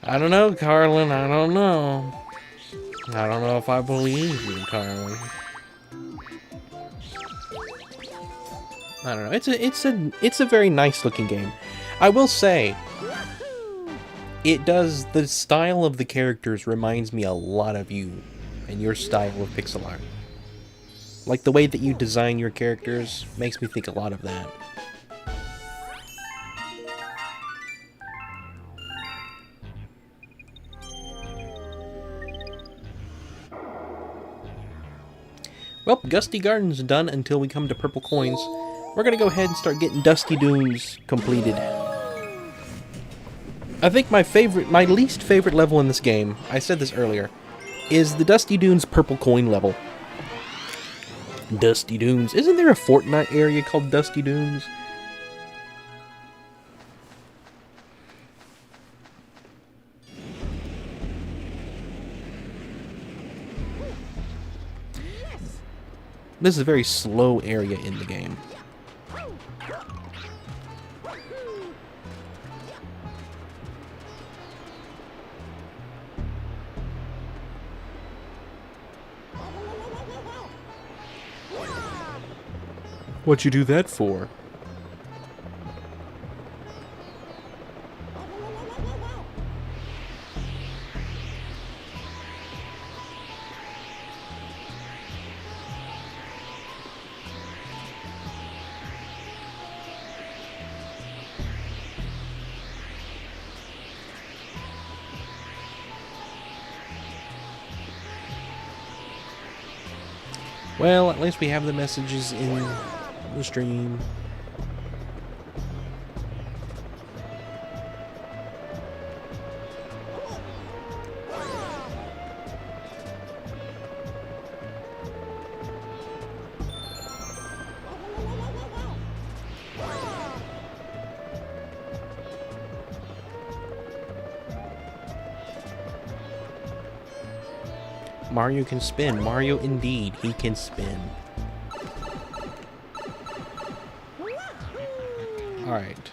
I don't know, Carlin, I don't know. I don't know if I believe you, Carlin. I don't know. It's a very nice looking game. I will say, the style of the characters reminds me a lot of you and your style of pixel art. Like the way that you design your characters makes me think a lot of that. Well, Gusty Garden's done until we come to Purple Coins. We're gonna go ahead and start getting Dusty Dunes completed. I think my least favorite level in this game, I said this earlier, is the Dusty Dunes Purple Coin level. Dusty Dunes. Isn't there a Fortnite area called Dusty Dunes? This is a very slow area in the game. What'd you do that for? Well, at least we have the messages in the stream. Mario can spin. Mario indeed, he can spin. Alright.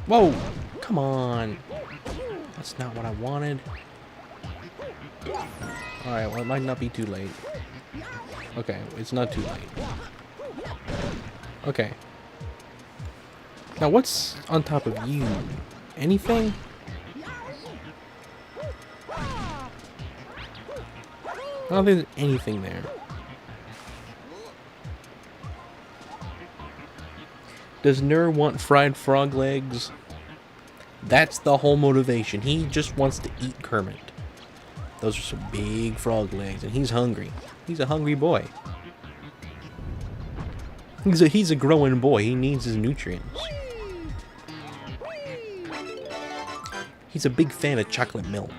Whoa! Come on! That's not what I wanted. Alright, well it might not be too late. Okay, it's not too late. Okay. Now what's on top of you? Anything? I don't think there's anything there. Does Nur want fried frog legs? That's the whole motivation. He just wants to eat Kermit. Those are some big frog legs, and he's hungry. He's a hungry boy. He's a growing boy. He needs his nutrients. He's a big fan of chocolate milk.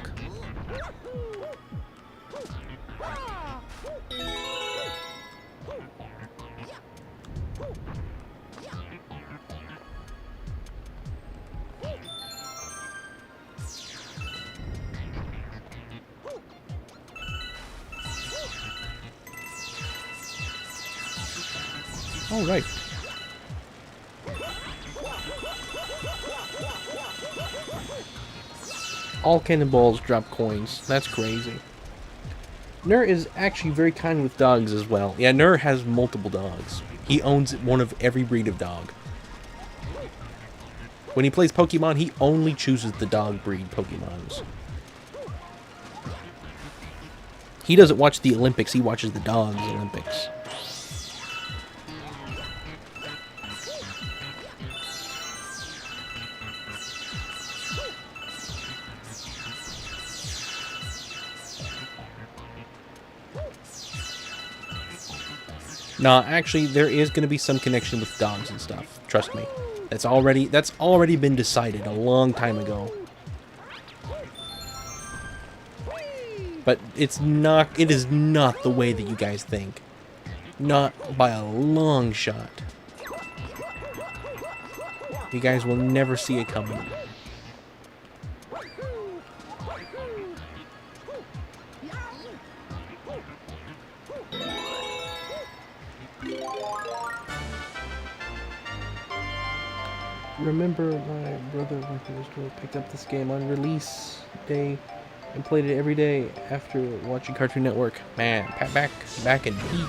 All right. All cannonballs drop coins. That's crazy. Nur is actually very kind with dogs as well. Yeah, Nur has multiple dogs. He owns one of every breed of dog. When he plays Pokemon, he only chooses the dog breed Pokemons. He doesn't watch the Olympics, he watches the dogs Olympics. Nah, actually, there is going to be some connection with dogs and stuff. Trust me. That's already been decided a long time ago. But it is not the way that you guys think. Not by a long shot. You guys will never see it coming. Remember my brother went to the store, picked up this game on release day, and played it every day after watching Cartoon Network. Man, back in peak.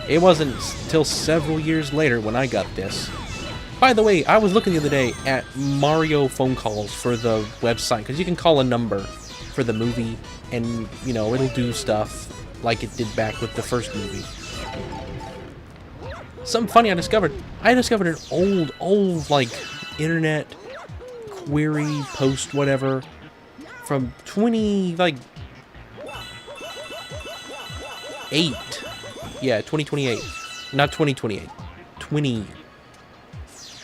It wasn't till several years later when I got this. By the way, I was looking the other day at Mario phone calls for the website, because you can call a number for the movie, and, you know, it'll do stuff like it did back with the first movie. Something funny I discovered an old, like, internet query post, whatever, from 2028. Yeah, 2028. Not 2028.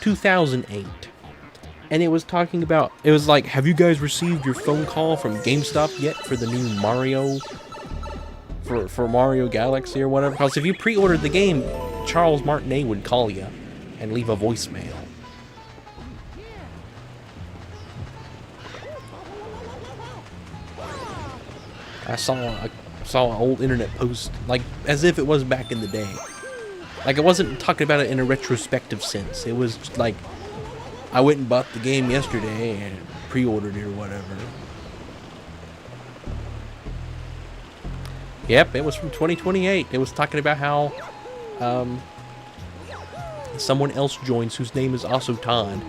2008. And it was talking about, it was like, have you guys received your phone call from GameStop yet for the new Mario, for Mario Galaxy or whatever? Because if you pre-ordered the game, Charles Martinet would call you and leave a voicemail. I saw an old internet post, like, as if it was back in the day. Like, it wasn't talking about it in a retrospective sense. It was just like, I went and bought the game yesterday and pre-ordered it or whatever. Yep, it was from 2028. It was talking about how someone else joins whose name is also Todd.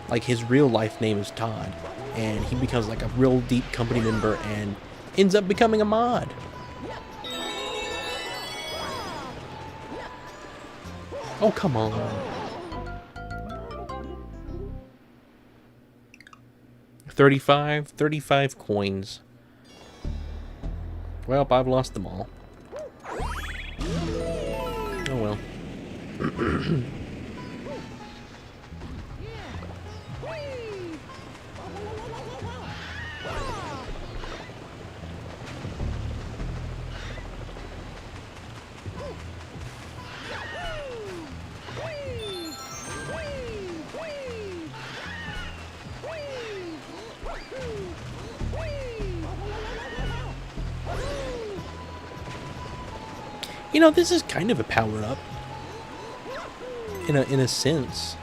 Like, his real life name is Todd. And he becomes like a real deep company member and ends up becoming a mod. Oh, come on. 35 coins. Well, I've lost them all. Oh well. You know, this is kind of a power-up. In a sense.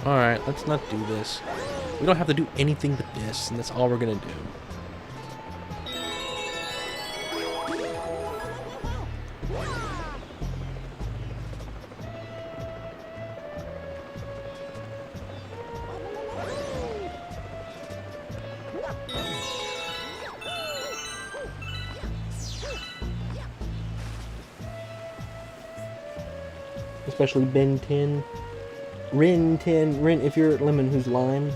Alright, let's not do this. We don't have to do anything but this, and that's all we're gonna do. Especially Ben 10. Rin 10. Rin, if you're lemon, who's lime?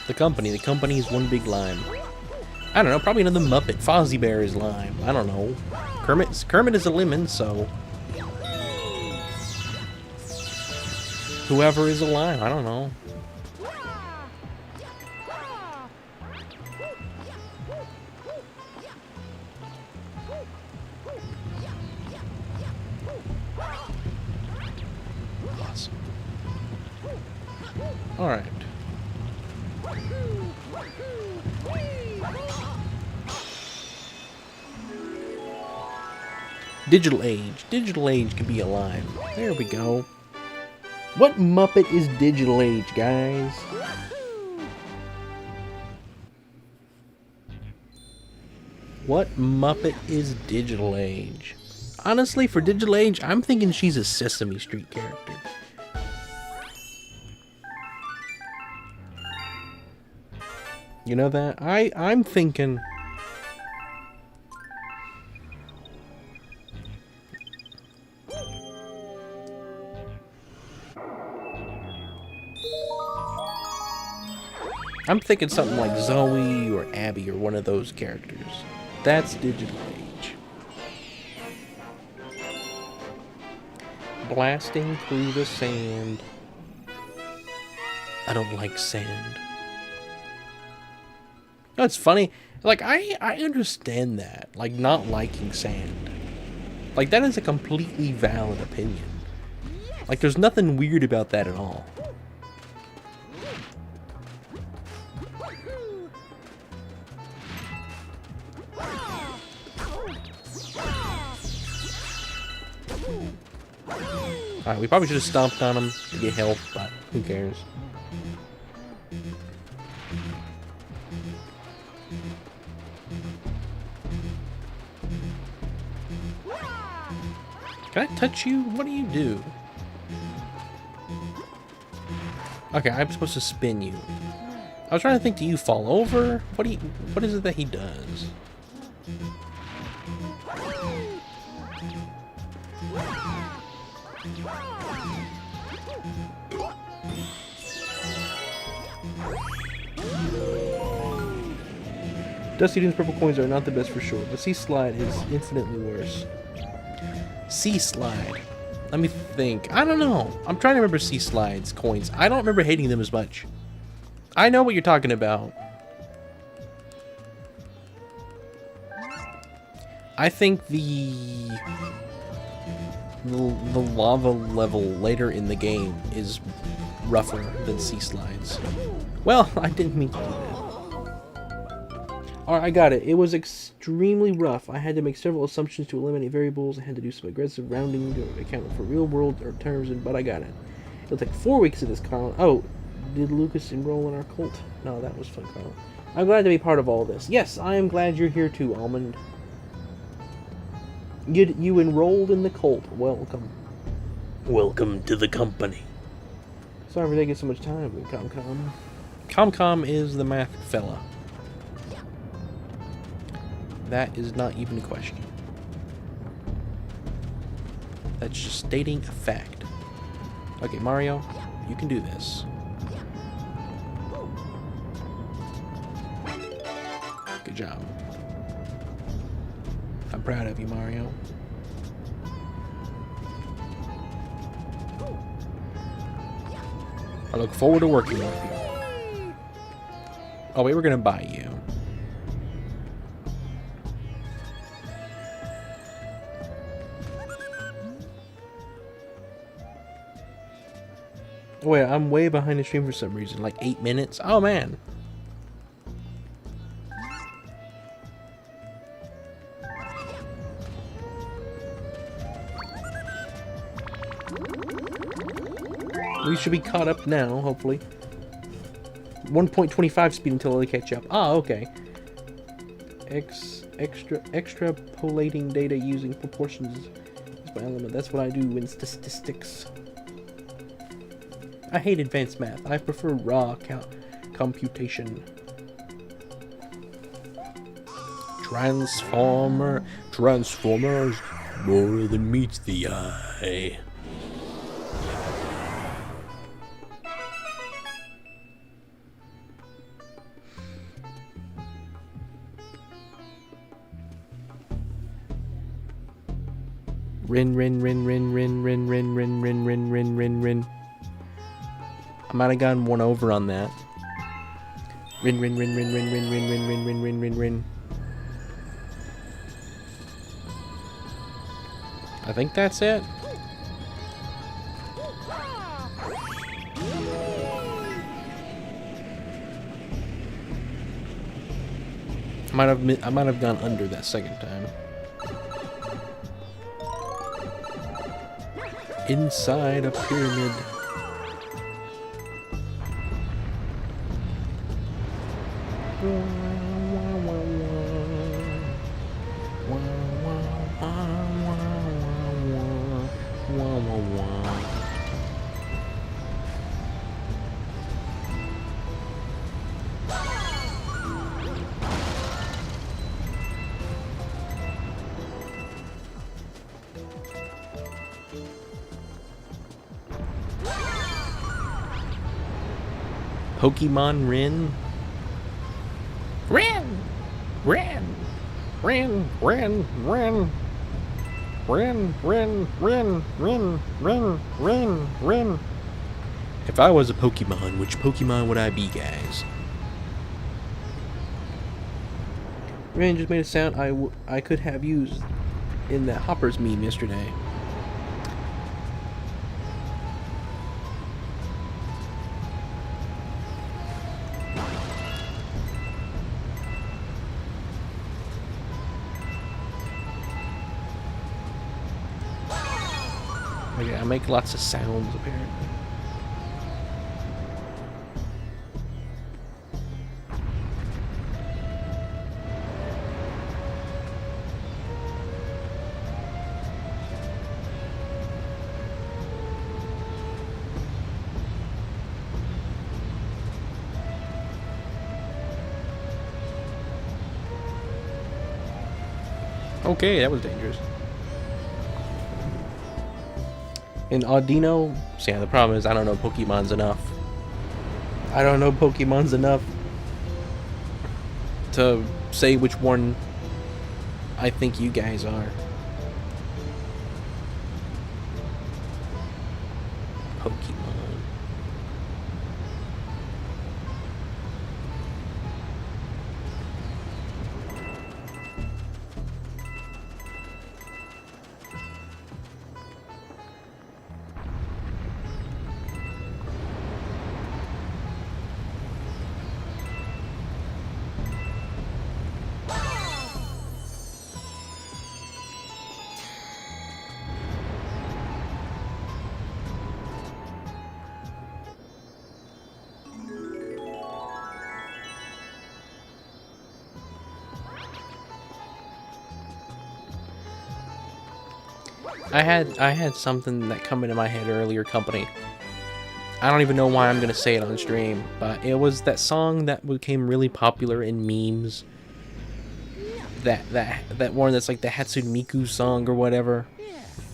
The company is one big lime. I don't know, probably another Muppet. Fozzie Bear is lime. I don't know. Kermit is a lemon, so whoever is a lime, I don't know. Awesome. All right. Digital Age. Digital Age can be a lime. There we go. What Muppet is Digital Age, guys? What Muppet is Digital Age? Honestly, for Digital Age, I'm thinking she's a Sesame Street character. You know that? I'm thinking... I'm thinking something like Zoe or Abby or one of those characters. That's Digital Age. Blasting through the sand. I don't like sand. No, it's funny. Like, I understand that. Like, not liking sand. Like, that is a completely valid opinion. Like, there's nothing weird about that at all. Alright, we probably should have stomped on him to get help, but who cares? Can I touch you? What do you do? Okay, I'm supposed to spin you. I was trying to think, do you fall over? What is it that he does? Dusty Doom's purple coins are not the best for sure, but Sea Slide is infinitely worse. Sea Slide. Let me think. I don't know. I'm trying to remember Sea Slide's coins. I don't remember hating them as much. I know what you're talking about. I think the lava level later in the game is rougher than Sea Slides. Well, I didn't mean to do that. Alright, I got it. It was extremely rough. I had to make several assumptions to eliminate variables. I had to do some aggressive rounding to account for real world terms, but I got it. It'll take 4 weeks of this, Colin. Oh, did Lucas enroll in our cult? No, that was fun, Colin. I'm glad to be part of all this. Yes, I am glad you're here too, Almond. You enrolled in the cult. Welcome. Welcome to the company. Sorry for taking so much time, ComCom. ComCom is the math fella. That is not even a question. That's just stating a fact. Okay, Mario, you can do this. Good job. I'm proud of you, Mario. I look forward to working with you. Oh, wait, we're gonna buy you. Wait, I'm way behind the stream for some reason. Like 8 minutes? Oh, man. We should be caught up now, hopefully. 1.25 speed until they catch up. Ah, okay. Extrapolating data using proportions by element. That's what I do in statistics. I hate advanced math. I prefer raw computation. Transformers, more than meets the eye. Rin, rin, rin, rin, rin, rin, rin, rin, rin, rin, rin, rin, rin. I might have gotten one over on that. Rin, rin, rin, rin, rin, rin, rin, rin, rin, rin, rin, rin, rin. I think that's it. I might have gone under that second time. Inside a pyramid. Pokemon Rin. Rin! Rin! Rin! Rin! Rin! Rin! Rin! Rin! Rin! Rin! Rin! Rin! If I was a Pokemon, which Pokemon would I be, guys? Rin just made a sound I could have used in that Hoppers meme yesterday. Okay, I make lots of sounds apparently. Okay, that was dangerous. In Audino, so yeah, the problem is I don't know Pokemon's enough. I don't know Pokemon's enough to say which one I think you guys are. Pokemon. I had something that come into my head earlier, company. I don't even know why I'm gonna say it on stream, but it was that song that became really popular in memes. That one that's like the Hatsune Miku song or whatever.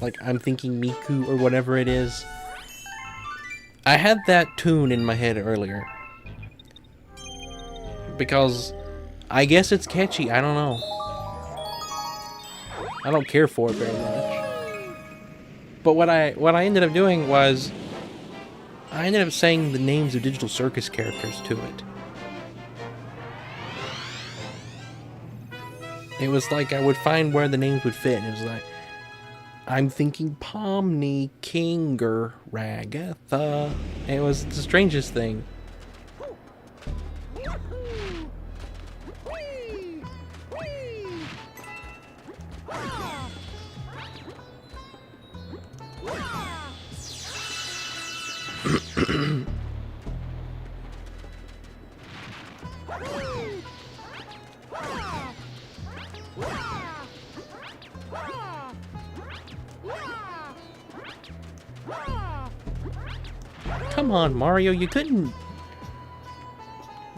Like I'm thinking Miku or whatever it is. I had that tune in my head earlier. Because I guess it's catchy, I don't know. I don't care for it very much. But what I ended up doing was I ended up saying the names of Digital Circus characters to it. It was like I would find where the names would fit. It was like, I'm thinking Pomni, Kinger, Ragatha. It was the strangest thing. Come on, Mario, you couldn't.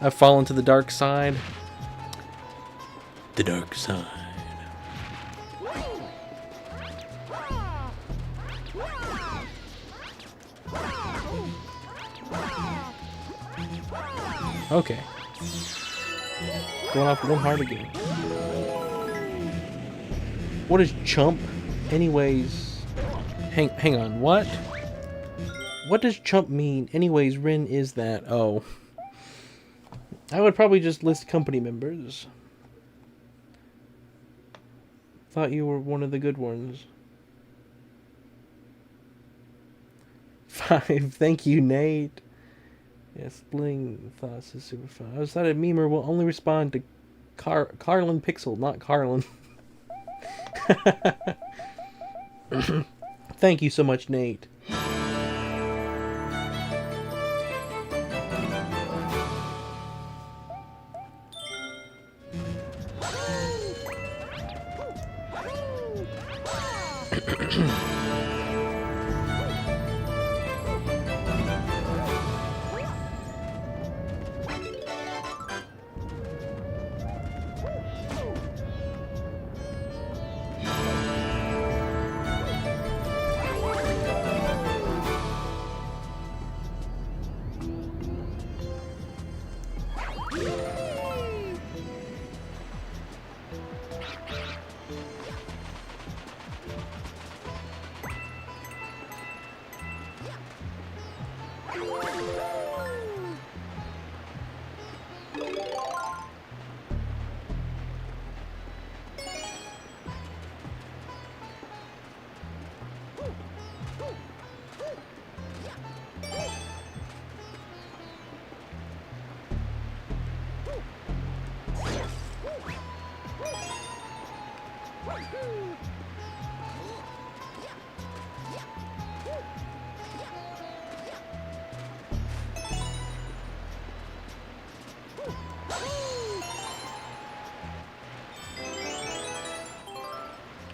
I've fallen to the dark side. The dark side. Okay. Going off one heart again. What is chump? Anyways. Hang on, what? What does chump mean? Anyways, Rin is that. Oh. I would probably just list company members. Thought you were one of the good ones. 5. Thank you, Nate. Yeah, splitting thoughts is super fun. I decided Memer will only respond to Carlin Pixel, not Carlin. Thank you so much, Nate.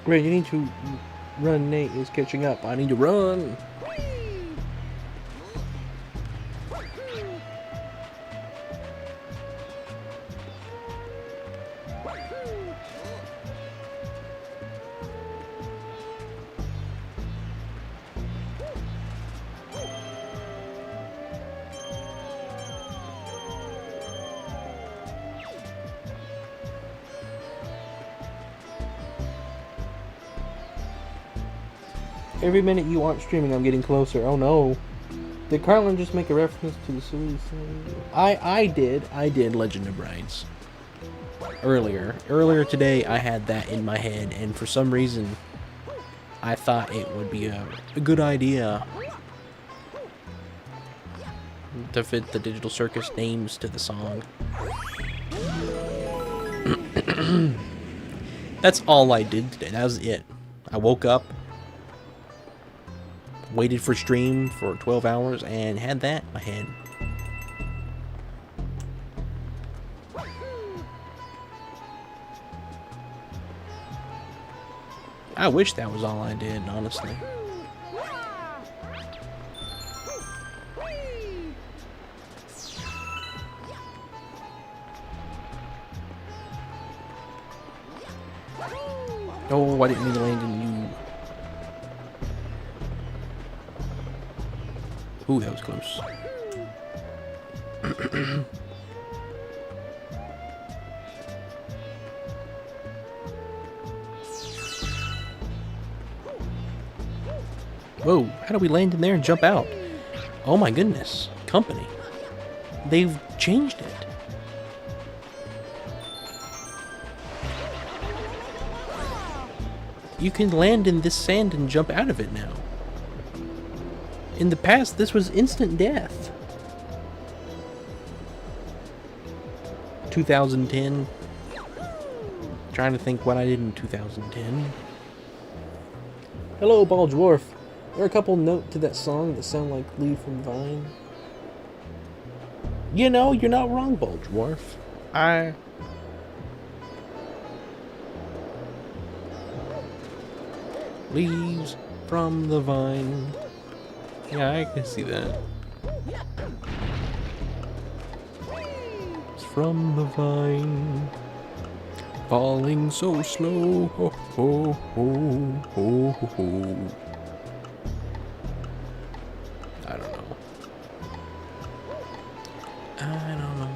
Ray, you need to run. Nate is catching up. I need to run. Every minute you aren't streaming, I'm getting closer. Oh no. Did Carlin just make a reference to the series? I did Legend of Brides. Earlier today, I had that in my head, and for some reason, I thought it would be a good idea to fit the Digital Circus names to the song. That's all I did today. That was it. I woke up, waited for stream for 12 hours, and had that in my head. I wish that was all I did, honestly. Oh, I didn't mean to land in you. Ooh, that was close. Whoa, how do we land in there and jump out? Oh my goodness. Company. They've changed it. You can land in this sand and jump out of it now. In the past, this was instant death. 2010. Trying to think what I did in 2010. Hello, Ball Dwarf. There are a couple notes to that song that sound like Lee from Vine. You know, you're not wrong, Ball Dwarf. Leaves from the vine. Yeah, I can see that. It's from the vine, falling so slow. Ho ho ho ho ho ho. I don't know. I don't know.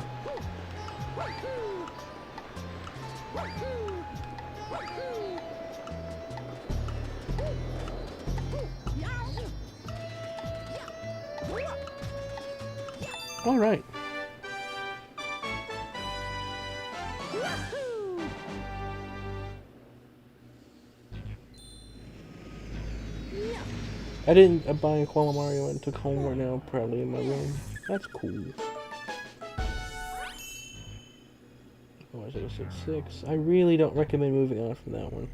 All right. I didn't buy a Koala Mario and took home right now, proudly in my room. That's cool. Oh, I should have said 6. I really don't recommend moving on from that one.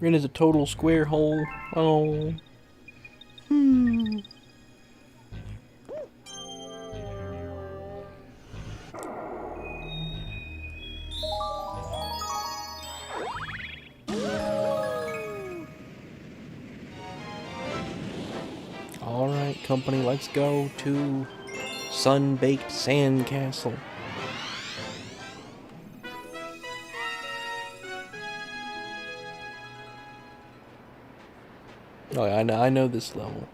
Rin is a total square hole. Oh. Alright, company, let's go to Sun-Baked Sandcastle. Oh, yeah, I know this level.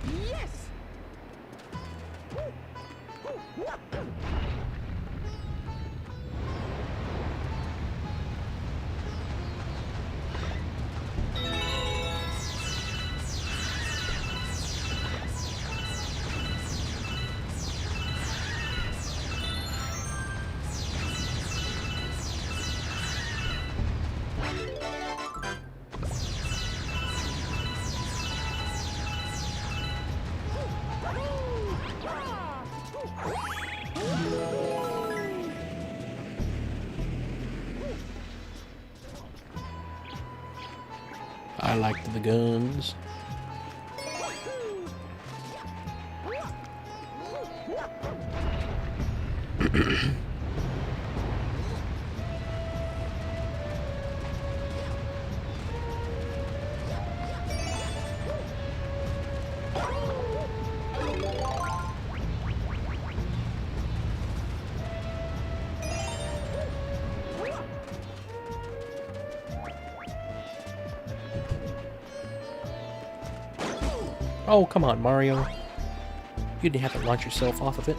Yes. I liked the guns. Oh, come on, Mario. You didn't have to launch yourself off of it.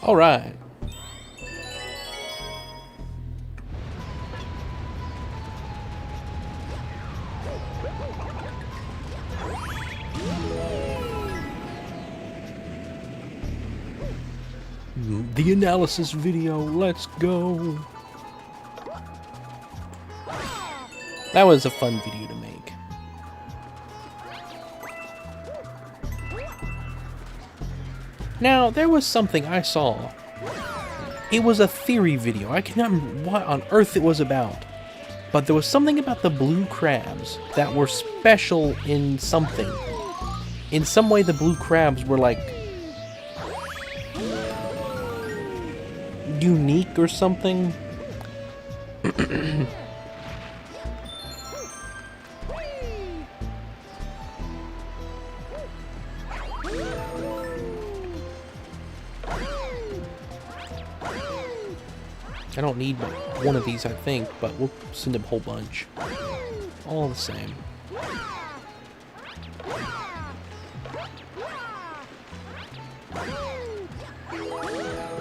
All right. The analysis video, let's go. That was a fun video to make. Now, there was something I saw. It was a theory video. I cannot remember what on earth it was about. But there was something about the blue crabs that were special in something. In some way, the blue crabs were like unique or something. I don't need one of these, I think, but we'll send him a whole bunch. All the same.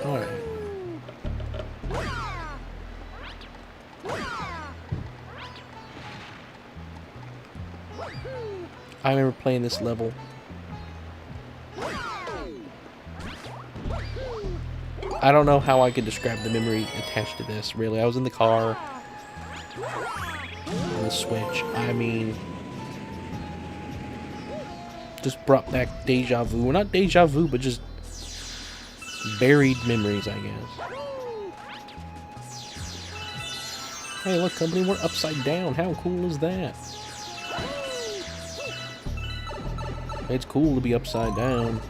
Alright. I remember playing this level. I don't know how I could describe the memory attached to this, really. I was in the car on the Switch. I mean, just brought back deja vu. Well, not deja vu, but just buried memories, I guess. Hey, look, company, we're upside down. How cool is that? It's cool to be upside down.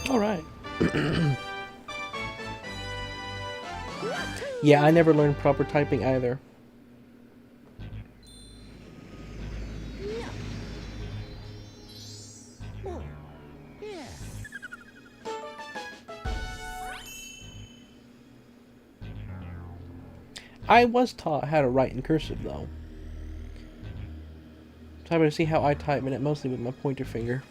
All right. Yeah, I never learned proper typing either. I was taught how to write in cursive, though. So I'm going to see how I type in it, mostly with my pointer finger.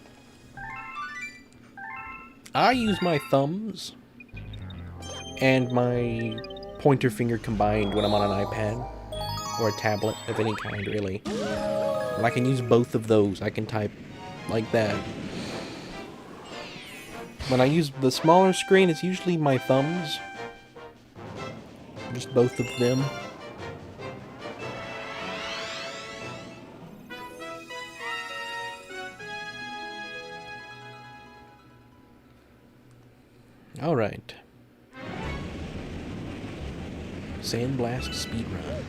I use my thumbs and my pointer finger combined when I'm on an iPad or a tablet of any kind, really. And I can use both of those. I can type like that. When I use the smaller screen, it's usually my thumbs. Just both of them. Alright. Sandblast speedrun.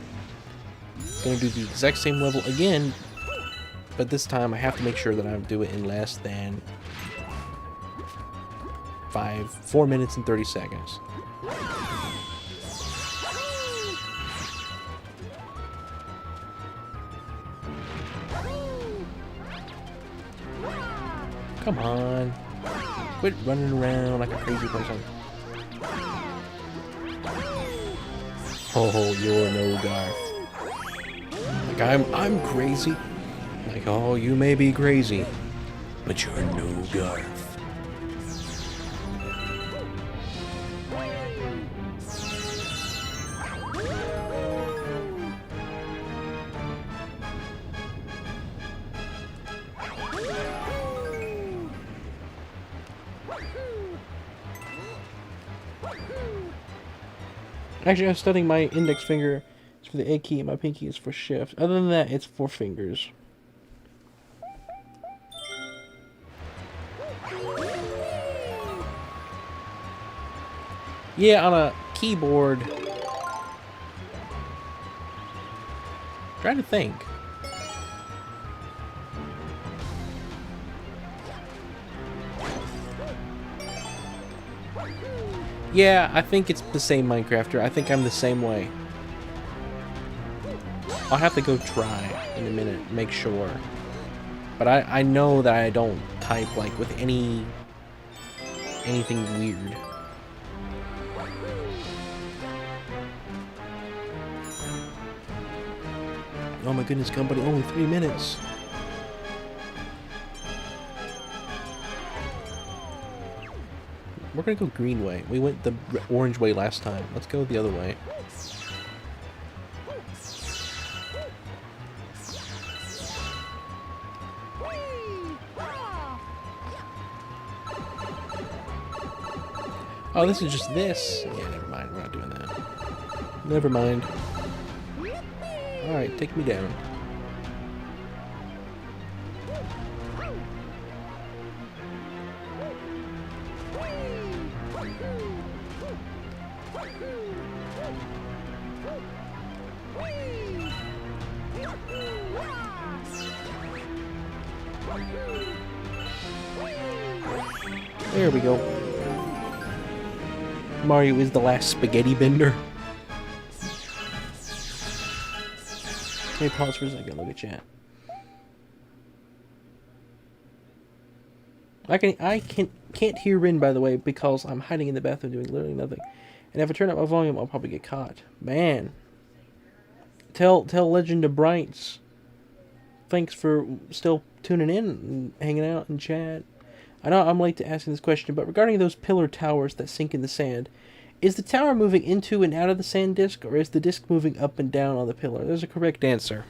Gonna do the exact same level again, but this time I have to make sure that I do it in less than 4 minutes and 30 seconds. Come on. Quit running around like a crazy person. Oh, you're no Garth. Like, I'm crazy. Like, oh, you may be crazy, but you're no Garth. Actually, I'm studying my index finger. It's for the A key, and my pinky is for shift. Other than that, it's 4 fingers. Yeah, on a keyboard. Trying to think. Yeah, I think it's the same Minecrafter. I think I'm the same way. I'll have to go try in a minute, make sure. But I know that I don't type like with anything weird. Oh my goodness, company, only 3 minutes. We're gonna go green way. We went the orange way last time. Let's go the other way. Oh, this is just this. Yeah, never mind. We're not doing that. Never mind. Alright, take me down. There we go. Mario is the last spaghetti bender. Okay, pause for a second. Look at chat. I can't hear Rin, by the way, because I'm hiding in the bathroom doing literally nothing. And if I turn up my volume, I'll probably get caught. Man. Tell Legend of Brights. Thanks for still tuning in and hanging out in chat. I know I'm late to asking this question, but regarding those pillar towers that sink in the sand, is the tower moving into and out of the sand disk, or is the disk moving up and down on the pillar? There's a correct answer.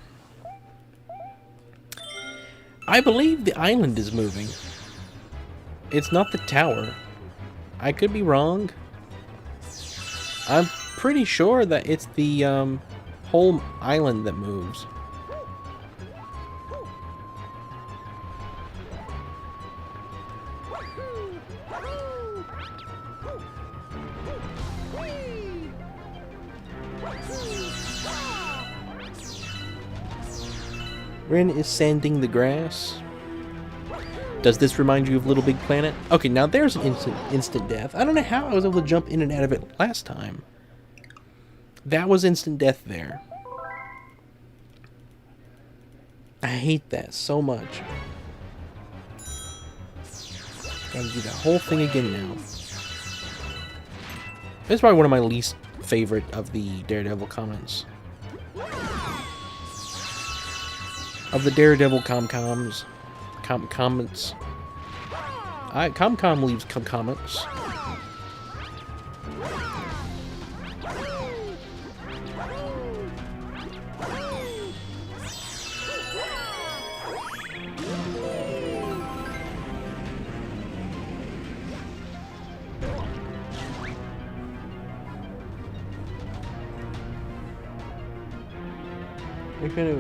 I believe the island is moving. It's not the tower. I could be wrong. I'm pretty sure that it's the whole island that moves. Rin is sanding the grass. Does this remind you of Little Big Planet? Okay, now there's an instant death. I don't know how I was able to jump in and out of it last time. That was instant death there. I hate that so much. Gotta do that whole thing again now. It's probably one of my least favorite of the Daredevil comments. Of the Daredevil comments. Comcom leaves comments.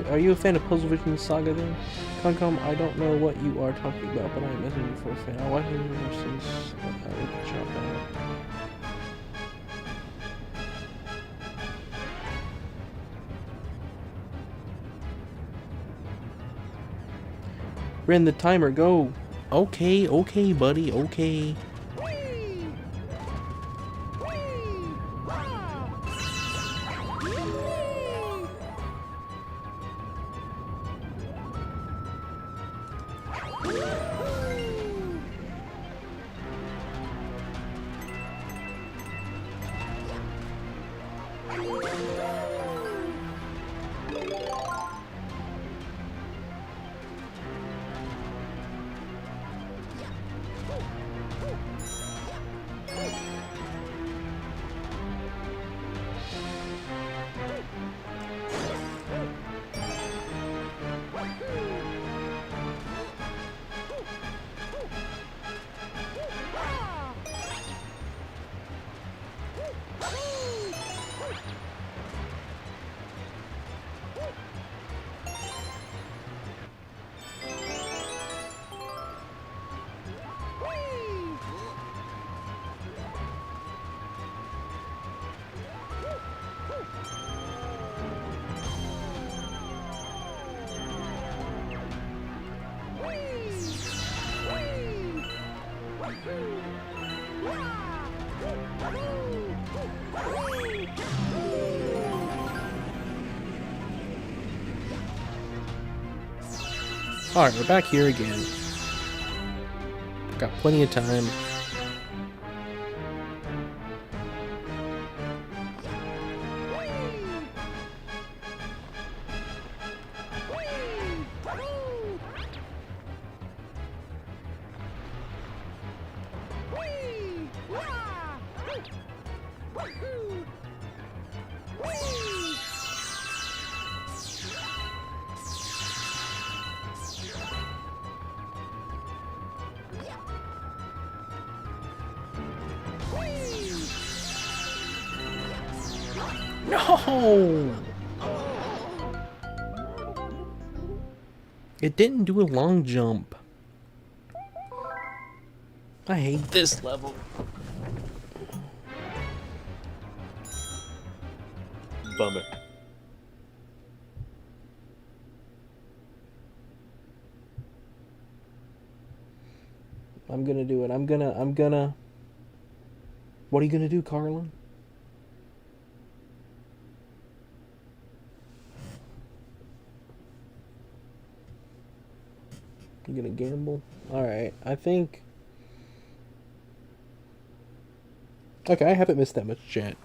Are you a fan of Puzzle Vision Saga then? Concom, I don't know what you are talking about, but I'm messaging you for a fan. I'll watch it since I look at shop now. Rin, the timer, go. Okay, buddy, okay. Alright, we're back here again. Got plenty of time. No! It didn't do a long jump. I hate this level. Bummer. I'm gonna do it. I'm gonna... What are you gonna do, Carlin? You gonna gamble? Alright, I think... Okay, I haven't missed that much chat.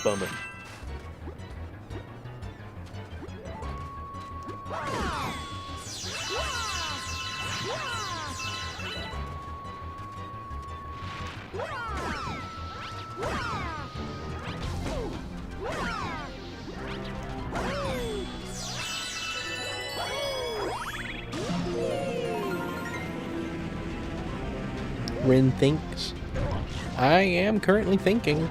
Bummin'. Rin thinks. I am currently thinking.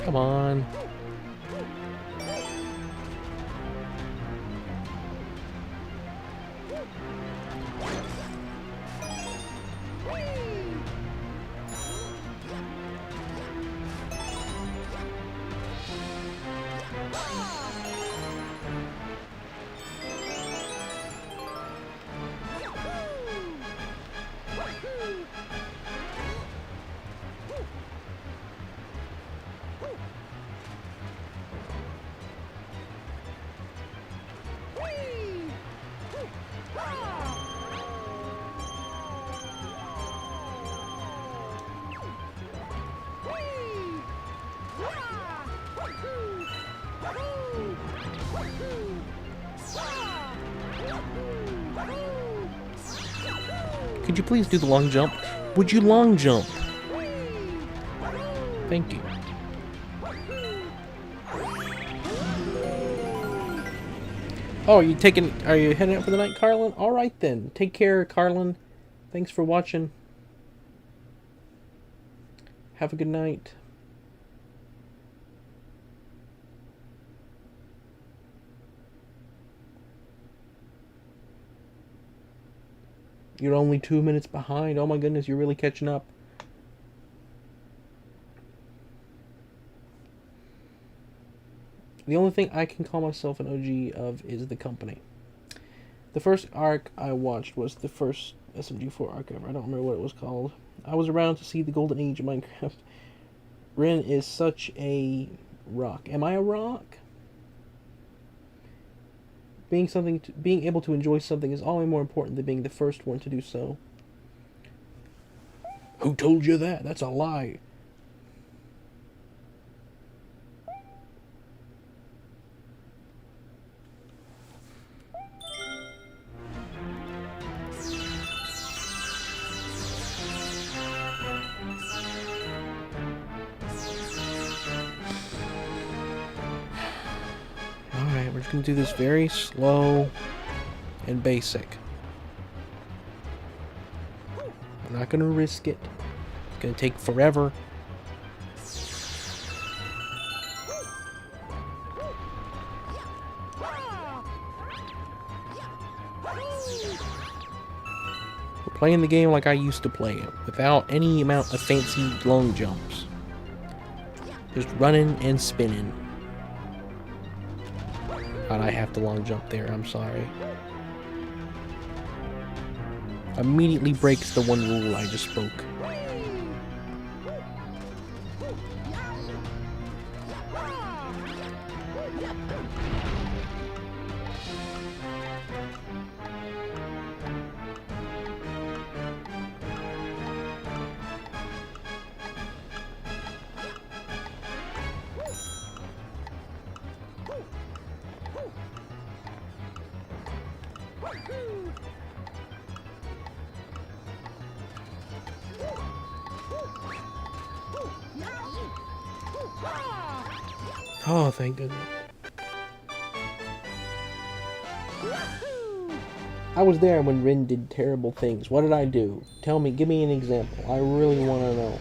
Come on. Could you please do the long jump? Would you long jump? Thank you. Oh, are you heading out for the night, Carlin? Alright then. Take care, Carlin. Thanks for watching. Have a good night. You're only 2 minutes behind. Oh my goodness, you're really catching up. The only thing I can call myself an OG of is The Company. The first arc I watched was the first SMG4 arc ever. I don't remember what it was called. I was around to see the golden age of Minecraft. Rin is such a rock. Am I a rock? Being able to enjoy something is always more important than being the first one to do so. Who told you that? That's a lie. Alright, we're just going to do this very slow and basic. I'm not going to risk it. It's going to take forever. We're playing the game like I used to play it, without any amount of fancy long jumps. Just running and spinning. God, I have to long jump there, I'm sorry. Immediately breaks the one rule I just spoke. Oh, thank goodness. I was there when Rin did terrible things. What did I do? Tell me, give me an example. I really want to know.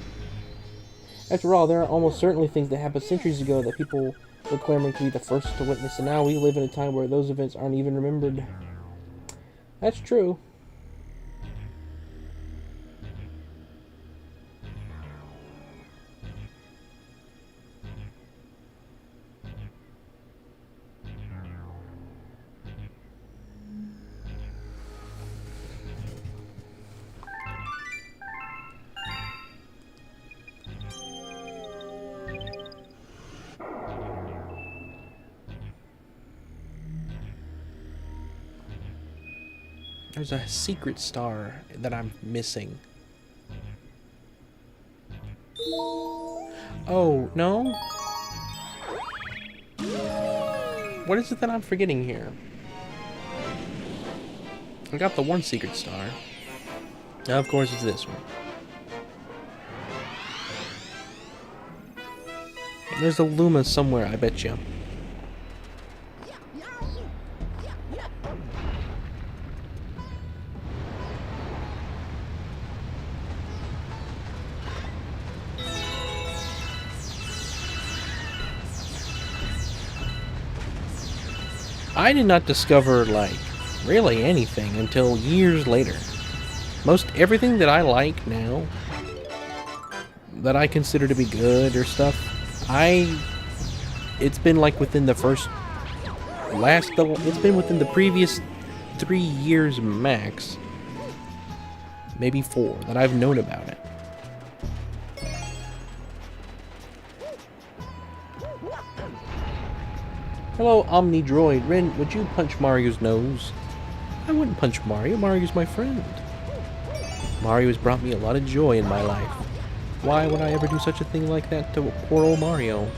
After all, there are almost certainly things that happened centuries ago that people were clamoring to be the first to witness, and now we live in a time where those events aren't even remembered. That's true. There's a secret star that I'm missing. Oh, no? What is it that I'm forgetting here? I got the one secret star. Now, of course, it's this one. There's a Luma somewhere, I bet you. I did not discover, like, really anything until years later. Most everything that I like now, that I consider to be good or stuff, it's been like within the it's been within the previous 3 years max, maybe 4, that I've known about it. Hello, Omni Droid. Rin, would you punch Mario's nose? I wouldn't punch Mario. Mario's my friend. Mario has brought me a lot of joy in my life. Why would I ever do such a thing like that to poor old Mario?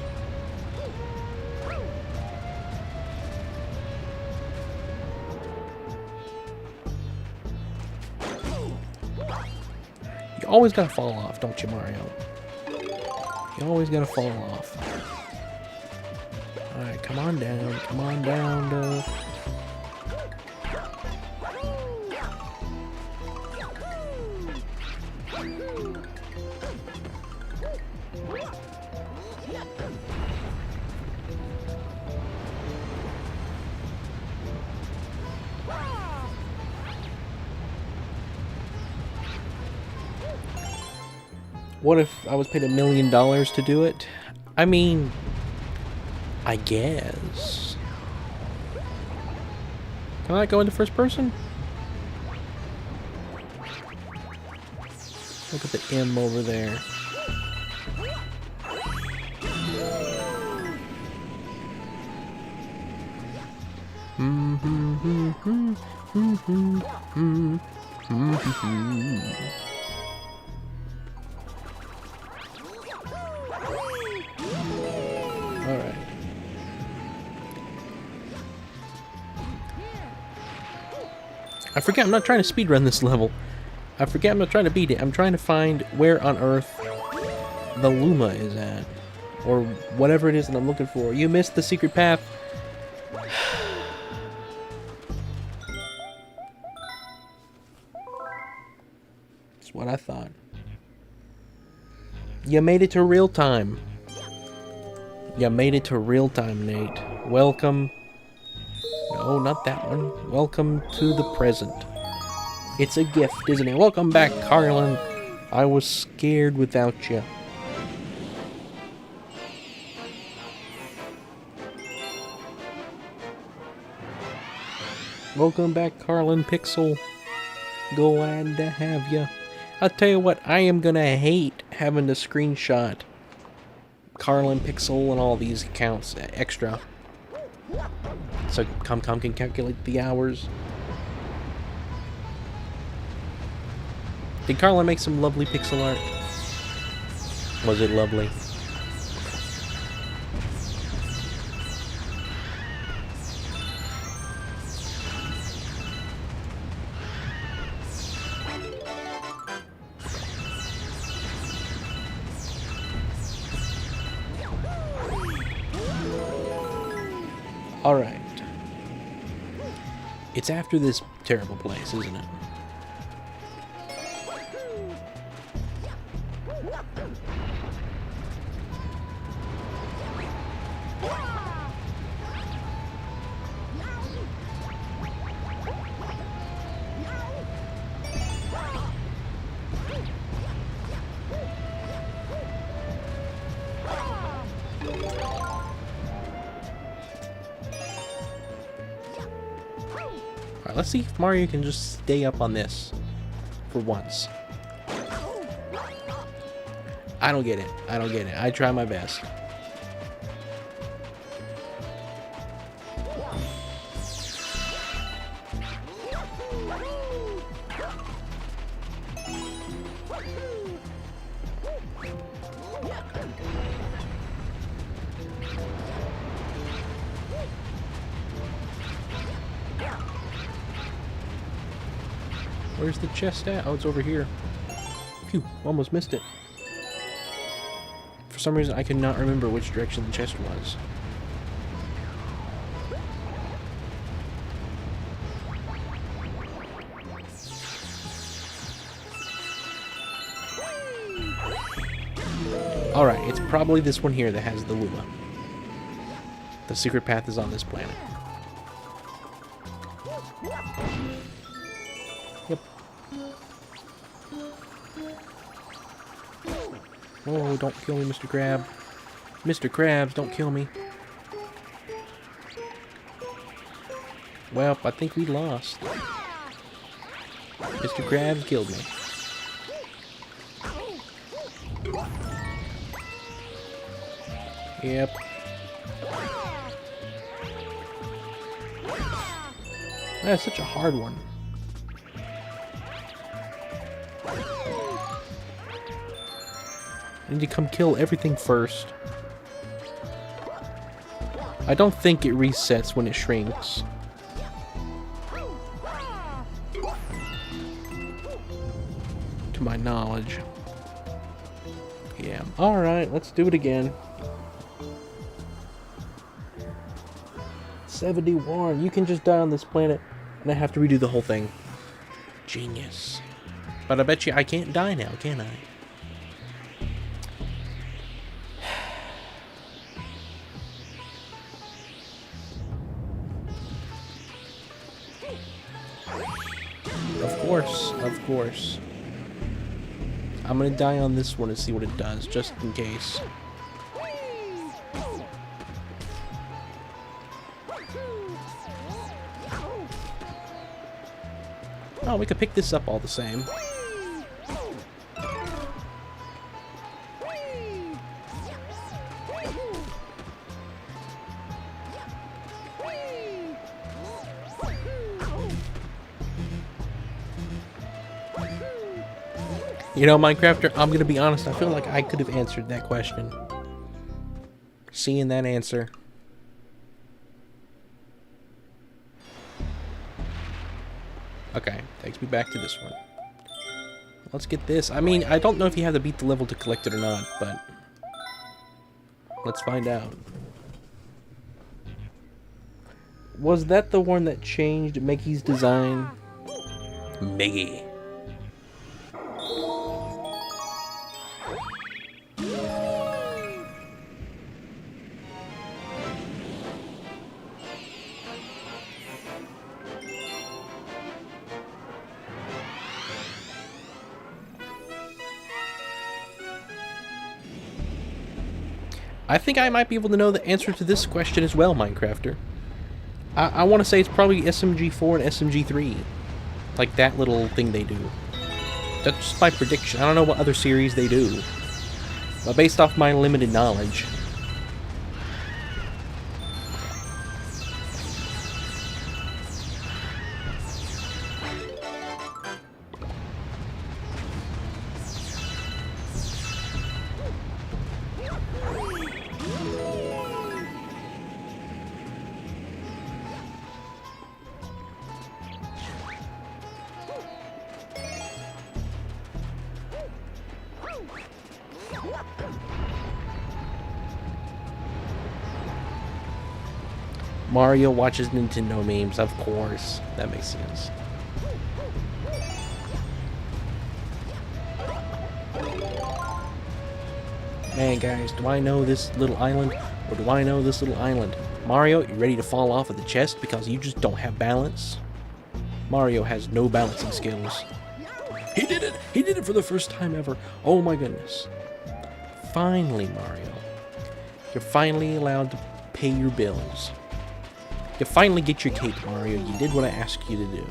You always gotta fall off, don't you, Mario? You always gotta fall off. Alright, come on down, duh. What if I was paid $1 million to do it? I mean, I guess. Can I go into first person? Look at the M over there. Alright. I forget, I'm not trying to speedrun this level. I forget I'm not trying to beat it. I'm trying to find where on Earth the Luma is at. Or whatever it is that I'm looking for. You missed the secret path. That's what I thought. You made it to real time. You made it to real time, Nate. Welcome. No, not that one. Welcome to the present. It's a gift, isn't it? Welcome back, Carlin. I was scared without you. Welcome back, Carlin Pixel. Glad to have you. I'll tell you what, I am gonna hate having to screenshot Carlin Pixel and all these accounts extra. So ComCom can calculate the hours. Did Carlin make some lovely pixel art? Was it lovely? Alright. It's after this terrible place, isn't it? Alright, let's see if Mario can just stay up on this for once. I don't get it. I don't get it. I try my best. Where's the chest at? Oh, it's over here. Phew, almost missed it. For some reason, I cannot remember which direction the chest was. Alright, it's probably this one here that has the Luma. The secret path is on this planet. Yep. Oh, don't kill me, Mr. Crab. Mr. Krabs, don't kill me. Well, I think we lost. Mr. Krabs killed me. Yep. That's such a hard one. I need to come kill everything first. I don't think it resets when it shrinks. To my knowledge. Yeah. Alright, let's do it again. 71. You can just die on this planet, and I have to redo the whole thing. Genius. But I bet you I can't die now, can I? Of course, of course. I'm gonna die on this one and see what it does, just in case. Oh, we could pick this up all the same. You know, Minecrafter, I'm gonna be honest, I feel like I could have answered that question. Seeing that answer. Okay, takes me back to this one. Let's get this. I mean, I don't know if you have to beat the level to collect it or not, but let's find out. Was that the one that changed Meggy's design? Meggy. I think I might be able to know the answer to this question as well, Minecrafter. I want to say it's probably SMG4 and SMG3. Like that little thing they do. That's just my prediction. I don't know what other series they do. But based off my limited knowledge... Mario watches Nintendo memes, of course. That makes sense. Man, guys, do I know this little island, or do I know this little island? Mario, you ready to fall off of the chest because you just don't have balance? Mario has no balancing skills. He did it! He did it for the first time ever. Oh my goodness. Finally, Mario. You're finally allowed to pay your bills. You finally get your cake, Mario. You did what I asked you to do.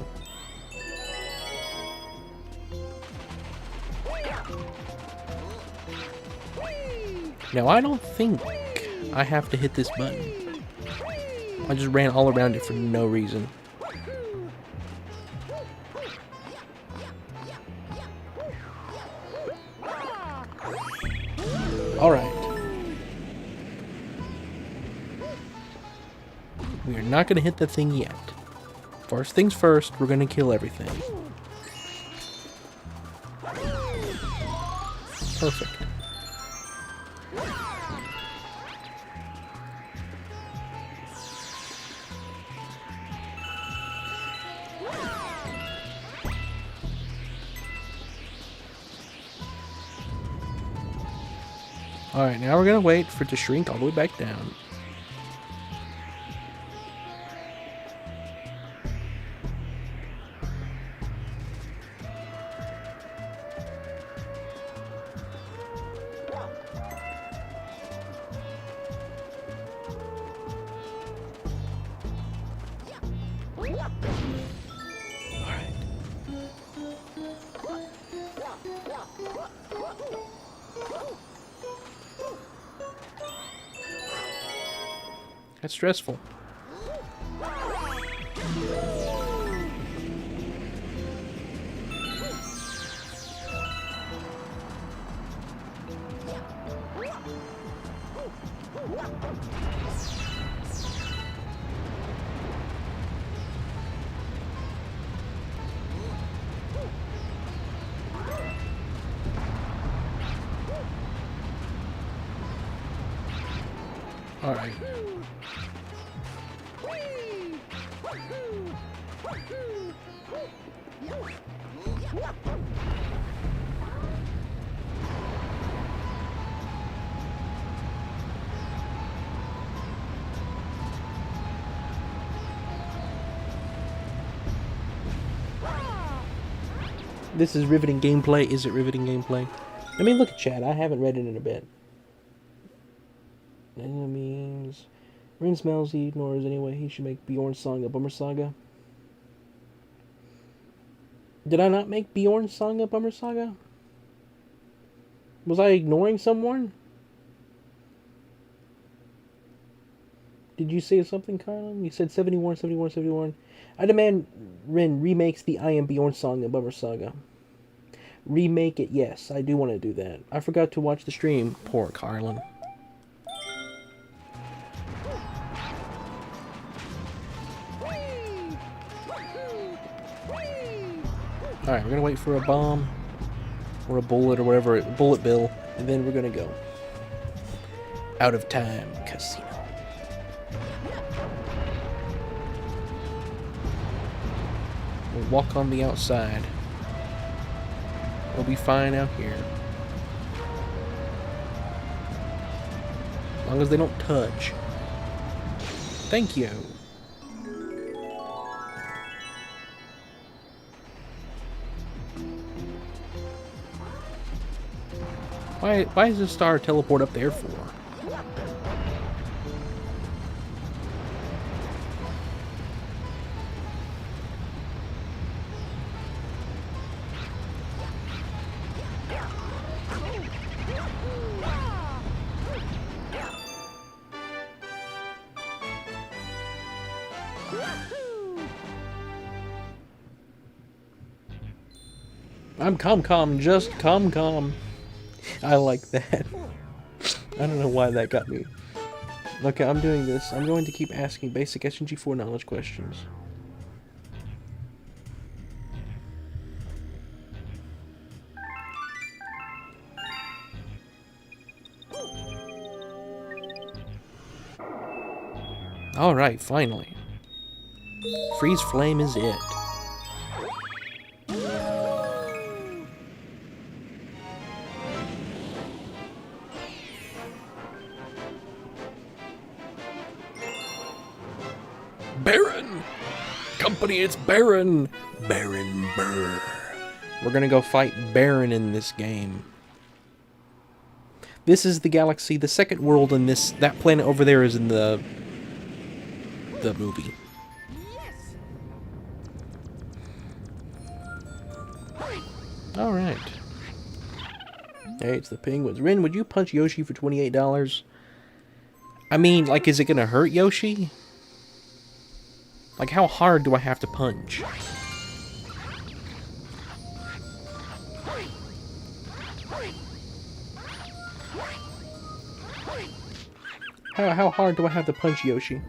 Now, I don't think I have to hit this button. I just ran all around it for no reason. Alright. We are not going to hit that thing yet. First things first, we're going to kill everything. Perfect. Alright, now we're going to wait for it to shrink all the way back down. That's stressful. All right. This is riveting gameplay. Is it riveting gameplay? Let me look at chat. I haven't read it in a bit. Enemies. Rin smells he ignores anyway. He should make Bjorn's song a Bummer Saga. Did I not make Bjorn's song a Bummer Saga? Was I ignoring someone? Did you say something, Carlin? You said 71, 71, 71. I demand Rin remakes the I Am Bjorn song a Bummer Saga. Remake it, yes. I do want to do that. I forgot to watch the stream. Poor Carlin. Alright, we're gonna wait for a bomb. Or a bullet or whatever. Bullet bill. And then we're gonna go. Out of time casino. We'll walk on the outside. We'll be fine out here. As long as they don't touch. Thank you. Why is the star teleport up there for? I'm calm, just calm. I like that. I don't know why that got me. Okay, I'm doing this. I'm going to keep asking basic SNG4 knowledge questions. Alright, finally. Freeze Flame is it. Baron! Company, it's Baron! Baron Burr. We're gonna go fight Baron in this game. This is the galaxy. The second world in this... That planet over there is in the movie. Alright. Hey, it's the penguins. Rin, would you punch Yoshi for $28? I mean, like, is it gonna hurt Yoshi? Like, how hard do I have to punch? How hard do I have to punch Yoshi?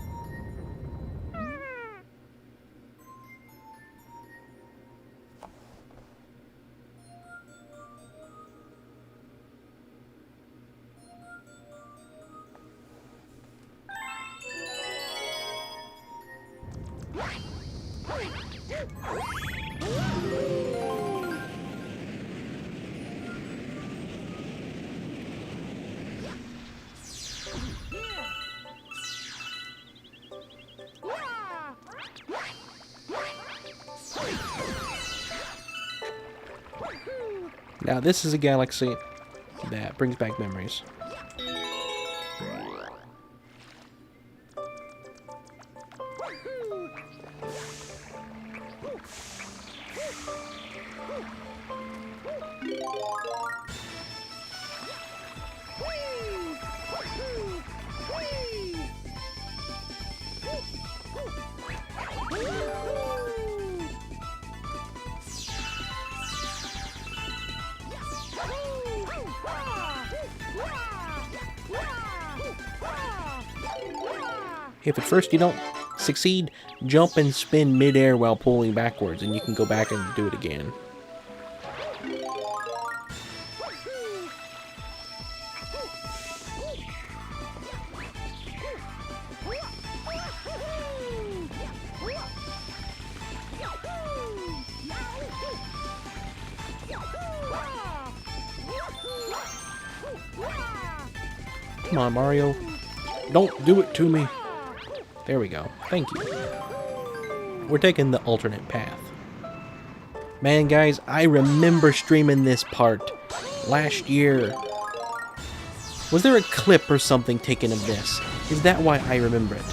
Now, this is a galaxy that brings back memories. If at first you don't succeed, jump and spin mid-air while pulling backwards, and you can go back and do it again. Come on, Mario. Don't do it to me. There we go. Thank you. We're taking the alternate path. Man, guys, I remember streaming this part last year. Was there a clip or something taken of this? Is that why I remember it?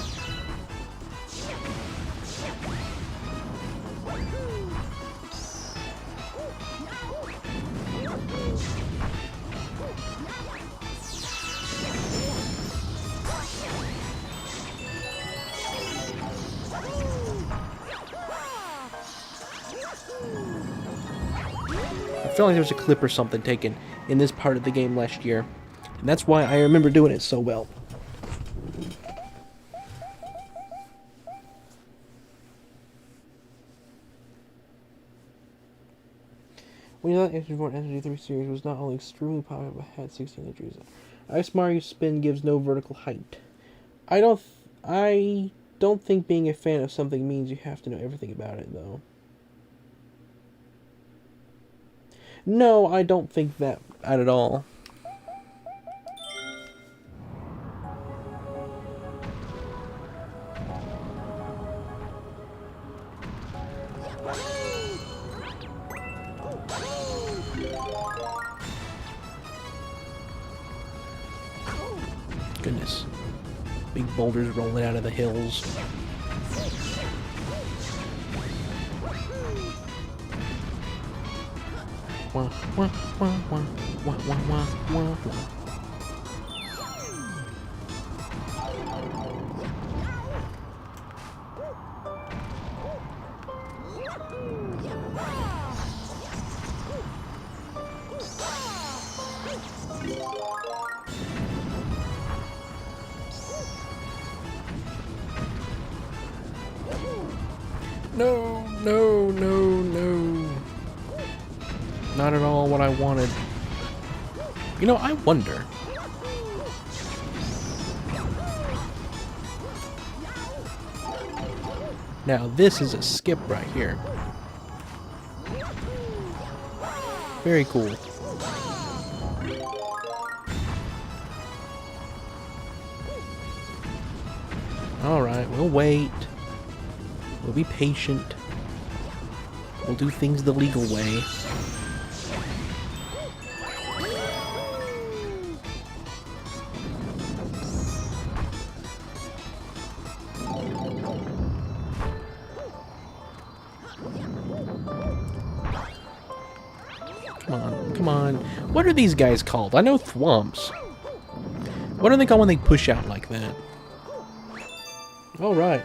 I feel like there was a clip or something taken in this part of the game last year, and that's why I remember doing it so well. When you thought SG3 series was not only extremely popular but had 16 entries. Ice Mario spin gives no vertical height. I don't think being a fan of something means you have to know everything about it, though. No, I don't think that at all. Goodness. Big boulders rolling out of the hills. Wah, wah, wah, wah, wah, wah, wah, wah, wah. No, no, no, no. Not at all what I wanted. You know, I wonder. Now this is a skip right here. Very cool. Alright, we'll wait. We'll be patient. We'll do things the legal way. Come on, come on. What are these guys called? I know thwomps. What are they called when they push out like that? Alright.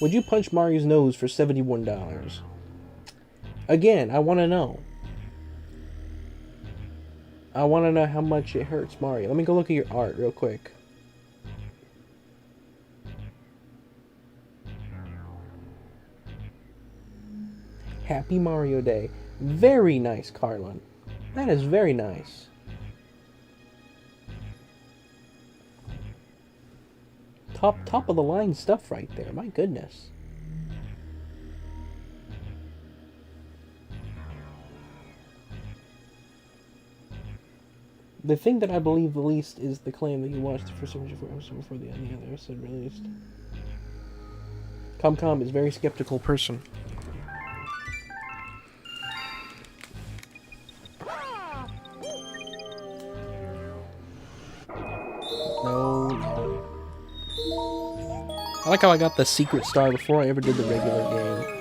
Would you punch Mario's nose for $71? Again, I want to know. I want to know how much it hurts Mario. Let me go look at your art real quick. Happy Mario Day. Very nice, Carlin. That is very nice. Top of the line stuff right there. My goodness. The thing that I believe the least is the claim that you watched the first episode before the other episode released. Comcom is a very skeptical person. No. I like how I got the secret star before I ever did the regular game.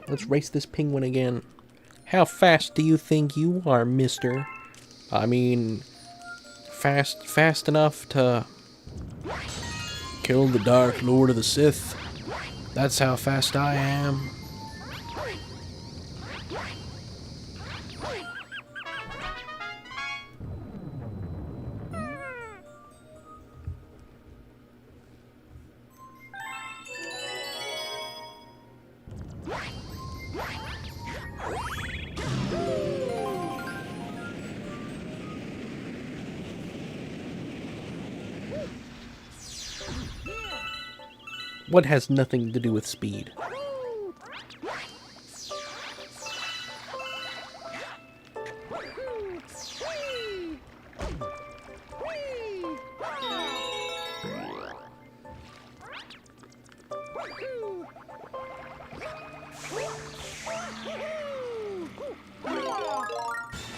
Let's race this penguin again. How fast do you think you are, mister? I mean, fast enough to kill the Dark Lord of the Sith. That's how fast I am. What has nothing to do with speed?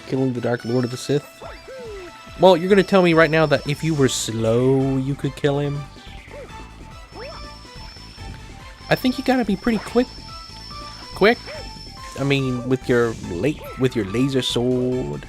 Killing the Dark Lord of the Sith? Well, you're gonna tell me right now that if you were slow, you could kill him? I think you gotta be pretty quick. I mean, with your laser sword.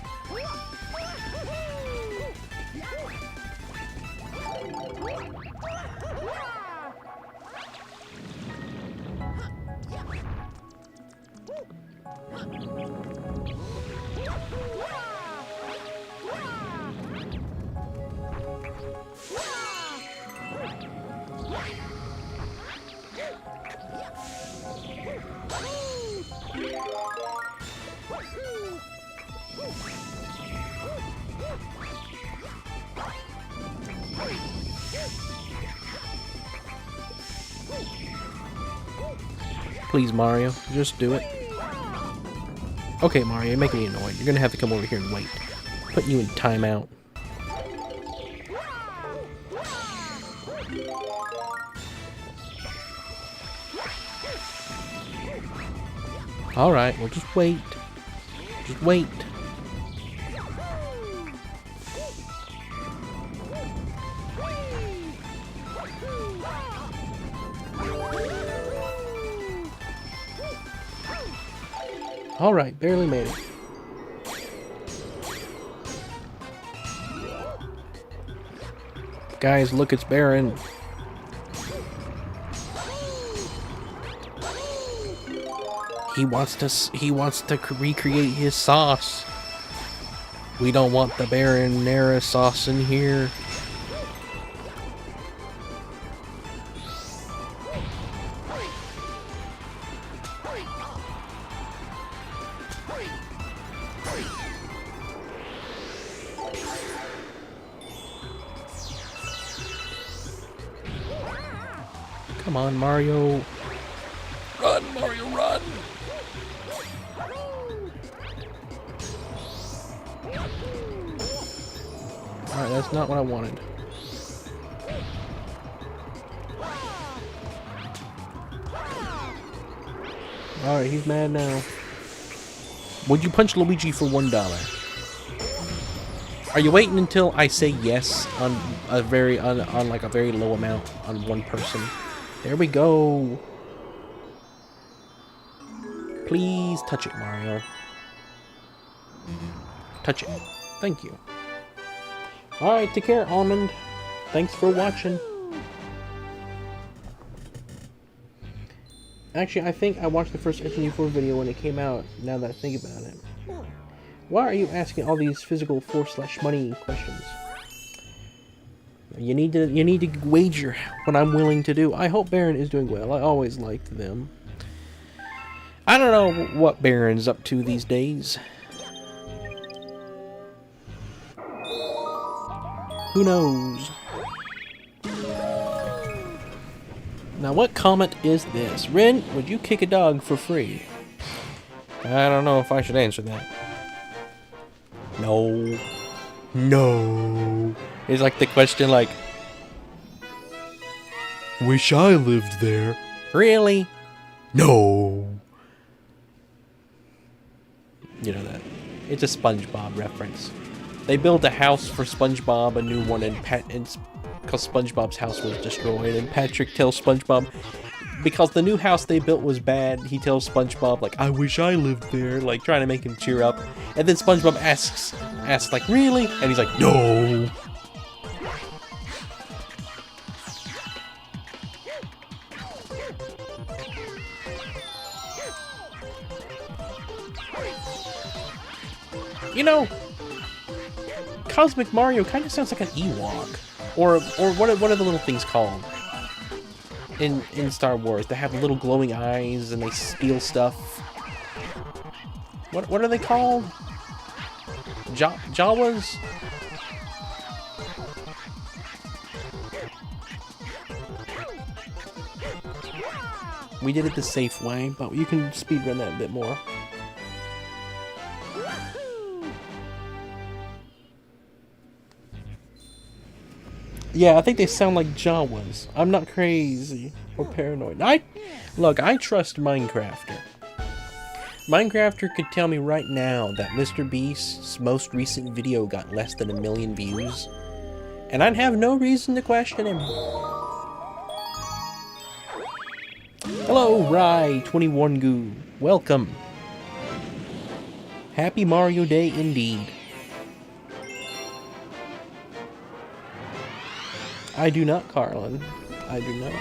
Please, Mario, just do it. Okay, Mario, you're making me annoyed. You're gonna have to come over here and wait. Putting you in timeout. Alright, well just wait. Just wait. Alright, barely made it. Guys, look, it's Baron. He wants to recreate his sauce. We don't want the Baronera sauce in here. Come on, Mario. Run, Mario, run! Alright, that's not what I wanted. Alright, he's mad now. Would you punch Luigi for $1? Are you waiting until I say yes on a very like a very low amount on one person? There we go. Please touch it, Mario. Touch it. Thank you. Alright, take care, Almond. Thanks for watching. Actually, I think I watched the first SNU4 video when it came out, now that I think about it. Why are you asking all these physical force/money questions? You need to wager what I'm willing to do. I hope Baron is doing well. I always liked them. I don't know what Baron's up to these days. Who knows? Now, what comment is this? Rin, would you kick a dog for free? I don't know if I should answer that. No. No. It's like the question like, Wish I lived there. really? No. You know that. It's a SpongeBob reference. They built a house for SpongeBob, a new one, because SpongeBob's house was destroyed, and Patrick tells SpongeBob, because the new house they built was bad, he tells SpongeBob, like, I wish I lived there, like, trying to make him cheer up. And then SpongeBob asks like, really? And he's like, no. You know, Cosmic Mario kind of sounds like an Ewok. Or what are the little things called? In Star Wars, they have little glowing eyes and they steal stuff. What are they called? Jawas? We did it the safe way, but you can speedrun that a bit more. Yeah, I think they sound like Jawas. I'm not crazy or paranoid. Look, I trust Minecrafter. Minecrafter could tell me right now that Mr. Beast's most recent video got less than 1 million views, and I'd have no reason to question him. Hello, Rye21Goo. Welcome. Happy Mario Day indeed. I do not, Carlin. I do not.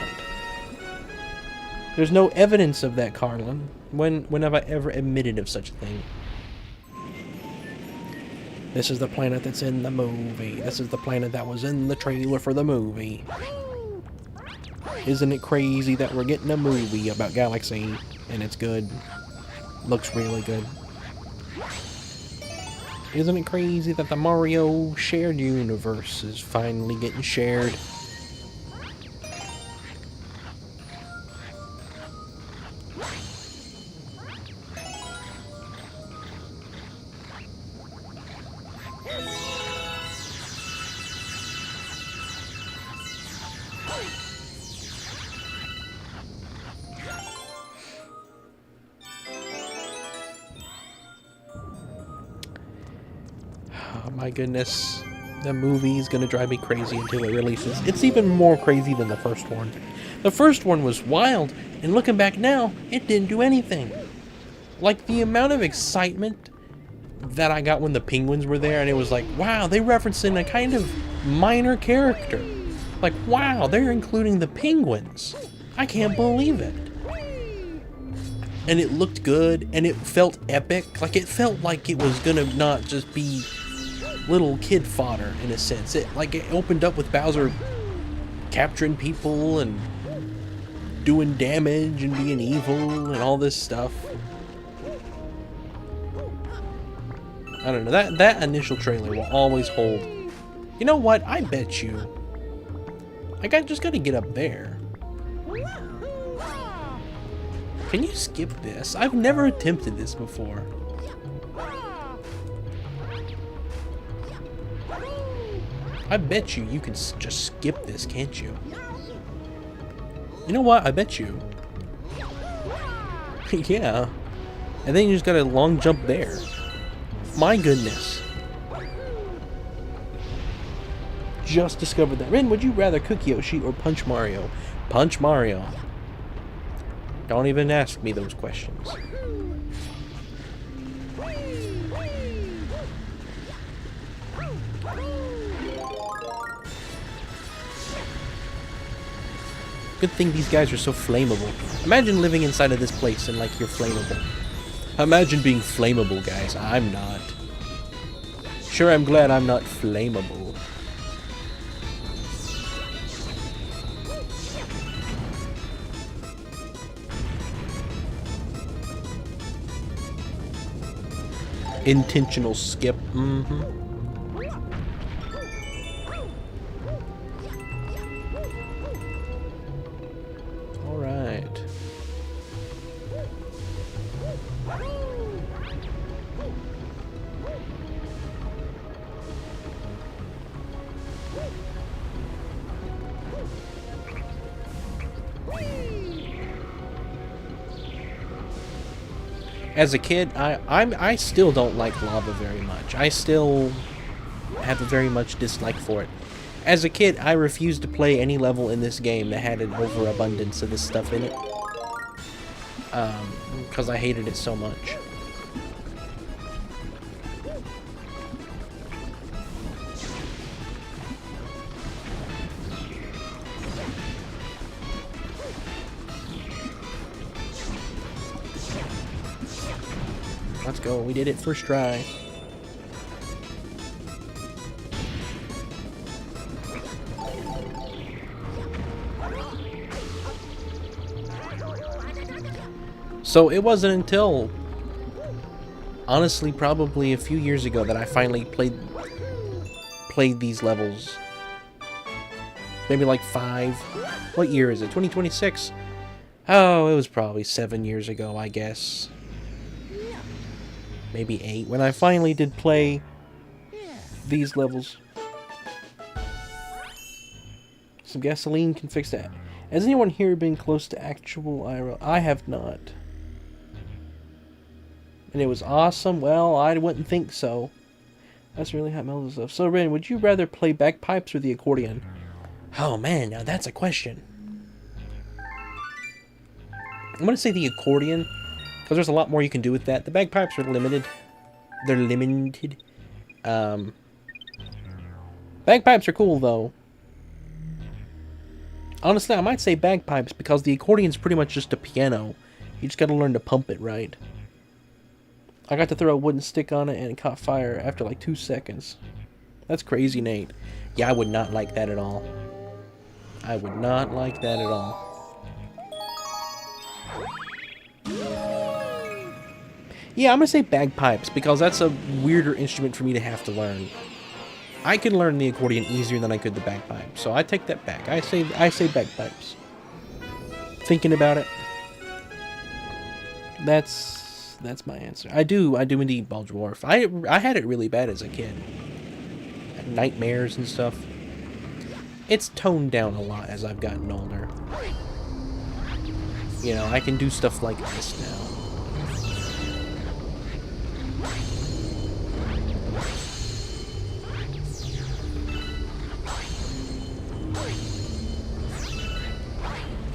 There's no evidence of that, Carlin. When have I ever admitted of such a thing? This is the planet that's in the movie. This is the planet that was in the trailer for the movie. Isn't it crazy that we're getting a movie about Galaxy, and it's good? Looks really good. Isn't it crazy that the Mario shared universe is finally getting shared? Oh my goodness, the movie is gonna drive me crazy until it releases. It's even more crazy than the first one. The first one was wild, and looking back now, it didn't do anything. Like, the amount of excitement that I got when the penguins were there, and it was like, wow, they referencing a kind of minor character. Like, wow, they're including the penguins. I can't believe it. And it looked good, and it felt epic. Like, it felt like it was gonna not just be little kid fodder, in a sense. It opened up with Bowser capturing people and doing damage and being evil and all this stuff. I don't know, that initial trailer will always hold. You know what? I bet you just gotta get up there. Can you skip this? I've never attempted this before. I bet you can just skip this, can't you? You know what? I bet you. Yeah. And then you just got a long jump there. My goodness. Just discovered that. Rin, would you rather cook Yoshi or punch Mario? Punch Mario. Don't even ask me those questions. Good thing these guys are so flammable. Imagine living inside of this place and like you're flammable. Imagine being flammable, guys. I'm not. Sure, I'm glad I'm not flammable. Intentional skip. Alright. As a kid, I still don't like lava very much. I still have a very much dislike for it. As a kid, I refused to play any level in this game that had an overabundance of this stuff in it. Because I hated it so much. Let's go. We did it first try. So it wasn't until, honestly, probably a few years ago that I finally played these levels. Maybe like 5. What year is it? 2026? Oh, it was probably 7 years ago, I guess. Maybe 8, when I finally did play these levels. Some gasoline can fix that. Has anyone here been close to actual IRL? I have not. And it was awesome? Well, I wouldn't think so. That's really hot melody stuff. So, Ren, would you rather play bagpipes or the accordion? Oh man, now that's a question. I'm gonna say the accordion, because there's a lot more you can do with that. The bagpipes are limited. They're limited. Bagpipes are cool, though. Honestly, I might say bagpipes, because the accordion's pretty much just a piano. You just gotta learn to pump it right. I got to throw a wooden stick on it, and it caught fire after like 2 seconds. That's crazy, Nate. Yeah, I would not like that at all. I would not like that at all. Yeah, I'm gonna say bagpipes, because that's a weirder instrument for me to have to learn. I can learn the accordion easier than I could the bagpipes, so I take that back. I say bagpipes. Thinking about it, that's my answer. I do indeed, Ball Dwarf. I had it really bad as a kid. Nightmares and stuff. It's toned down a lot as I've gotten older. You know, I can do stuff like this now.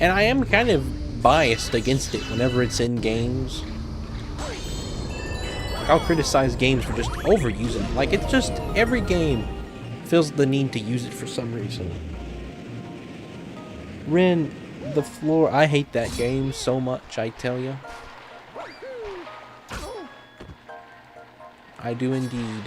And I am kind of biased against it whenever it's in games. Like, I'll criticize games for just overusing it. Like, it's just, every game feels the need to use it for some reason. Rin, the floor. I hate that game so much, I tell you. I do indeed.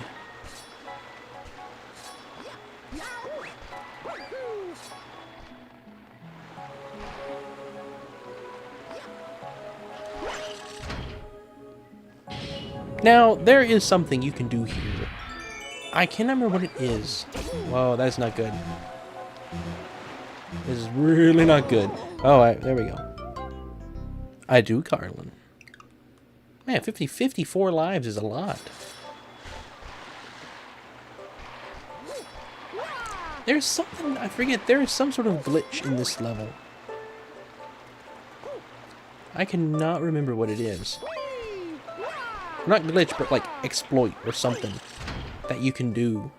Now, there is something you can do here. I can't remember what it is. Whoa, that's not good. This is really not good. Oh, there we go. I do, Carlin. Man, 54 lives is a lot. There's something, I forget, there is some sort of glitch in this level. I cannot remember what it is. Not glitch, but like exploit or something that you can do.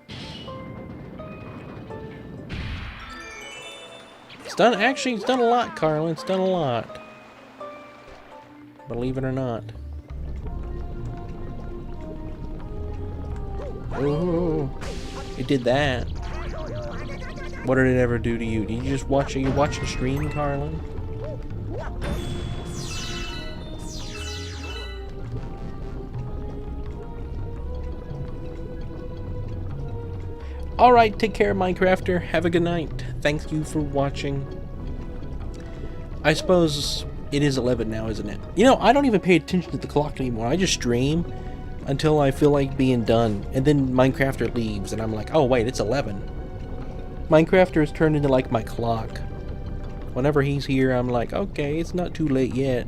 It's done, actually, it's done a lot, Carlin. It's done a lot. Believe it or not. Oh, it did that. What did it ever do to you? Did you just watch it? You watching stream, Carlin? Alright, take care, Minecrafter. Have a good night. Thank you for watching. I suppose it is 11 now, isn't it? You know, I don't even pay attention to the clock anymore. I just stream until I feel like being done. And then Minecrafter leaves, and I'm like, oh wait, it's 11. Minecrafter has turned into like my clock. Whenever he's here, I'm like, okay, it's not too late yet.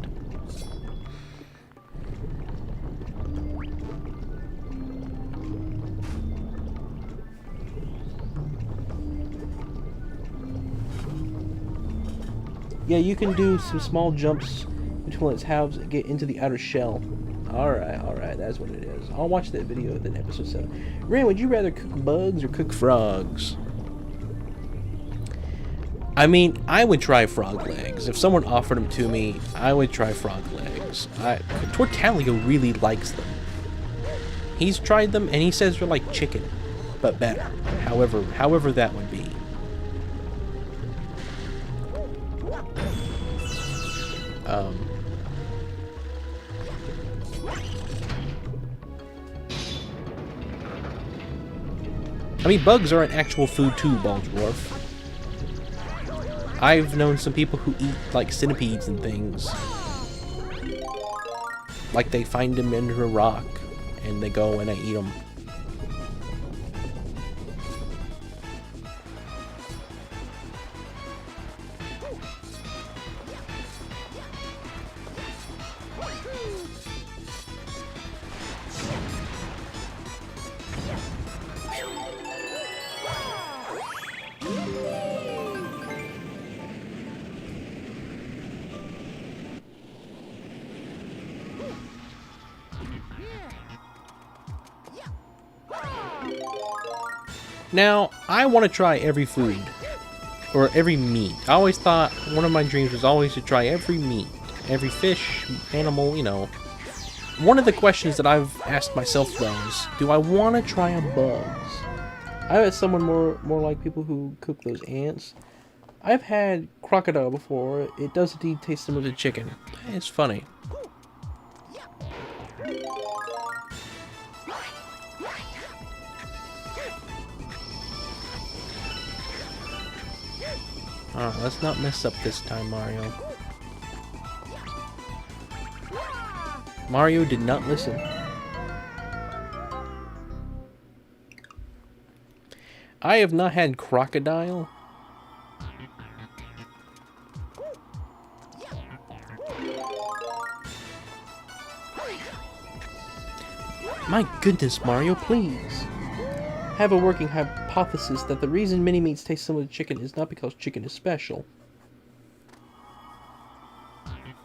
Yeah, you can do some small jumps between its halves and get into the outer shell. Alright, that's what it is. I'll watch that video in episode 7. Ren, would you rather cook bugs or cook frogs? I mean, I would try frog legs. If someone offered them to me, I would try frog legs. Tortalio really likes them. He's tried them and he says they're like chicken, but better. However that would be. I mean, bugs are an actual food too, Baldwarf. I've known some people who eat, like, centipedes and things. Like, they find them under a rock, and they go and they eat them. Now, I want to try every food, or every meat. I always thought one of my dreams was always to try every meat, every fish, animal, you know. One of the questions that I've asked myself though is, do I want to try bugs? I had someone more like people who cook those ants. I've had crocodile before. It does indeed taste similar to chicken. It's funny. Alright, let's not mess up this time, Mario. Mario did not listen. I have not had crocodile. My goodness, Mario, please. Have a working hypothesis that the reason mini meats taste similar to chicken is not because chicken is special.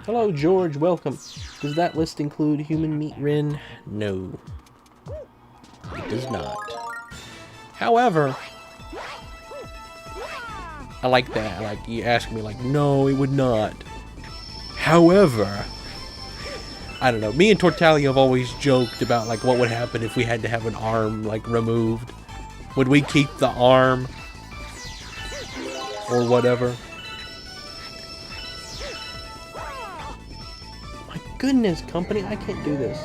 Hello, George. Welcome. Does that list include human meat, Rin? No. It does not. However, I like that. Like, you ask me, like, no, it would not. However, I don't know. Me and Tortalio have always joked about, like, what would happen if we had to have an arm, like, removed. Would we keep the arm? Or whatever? goodness, company, I can't do this.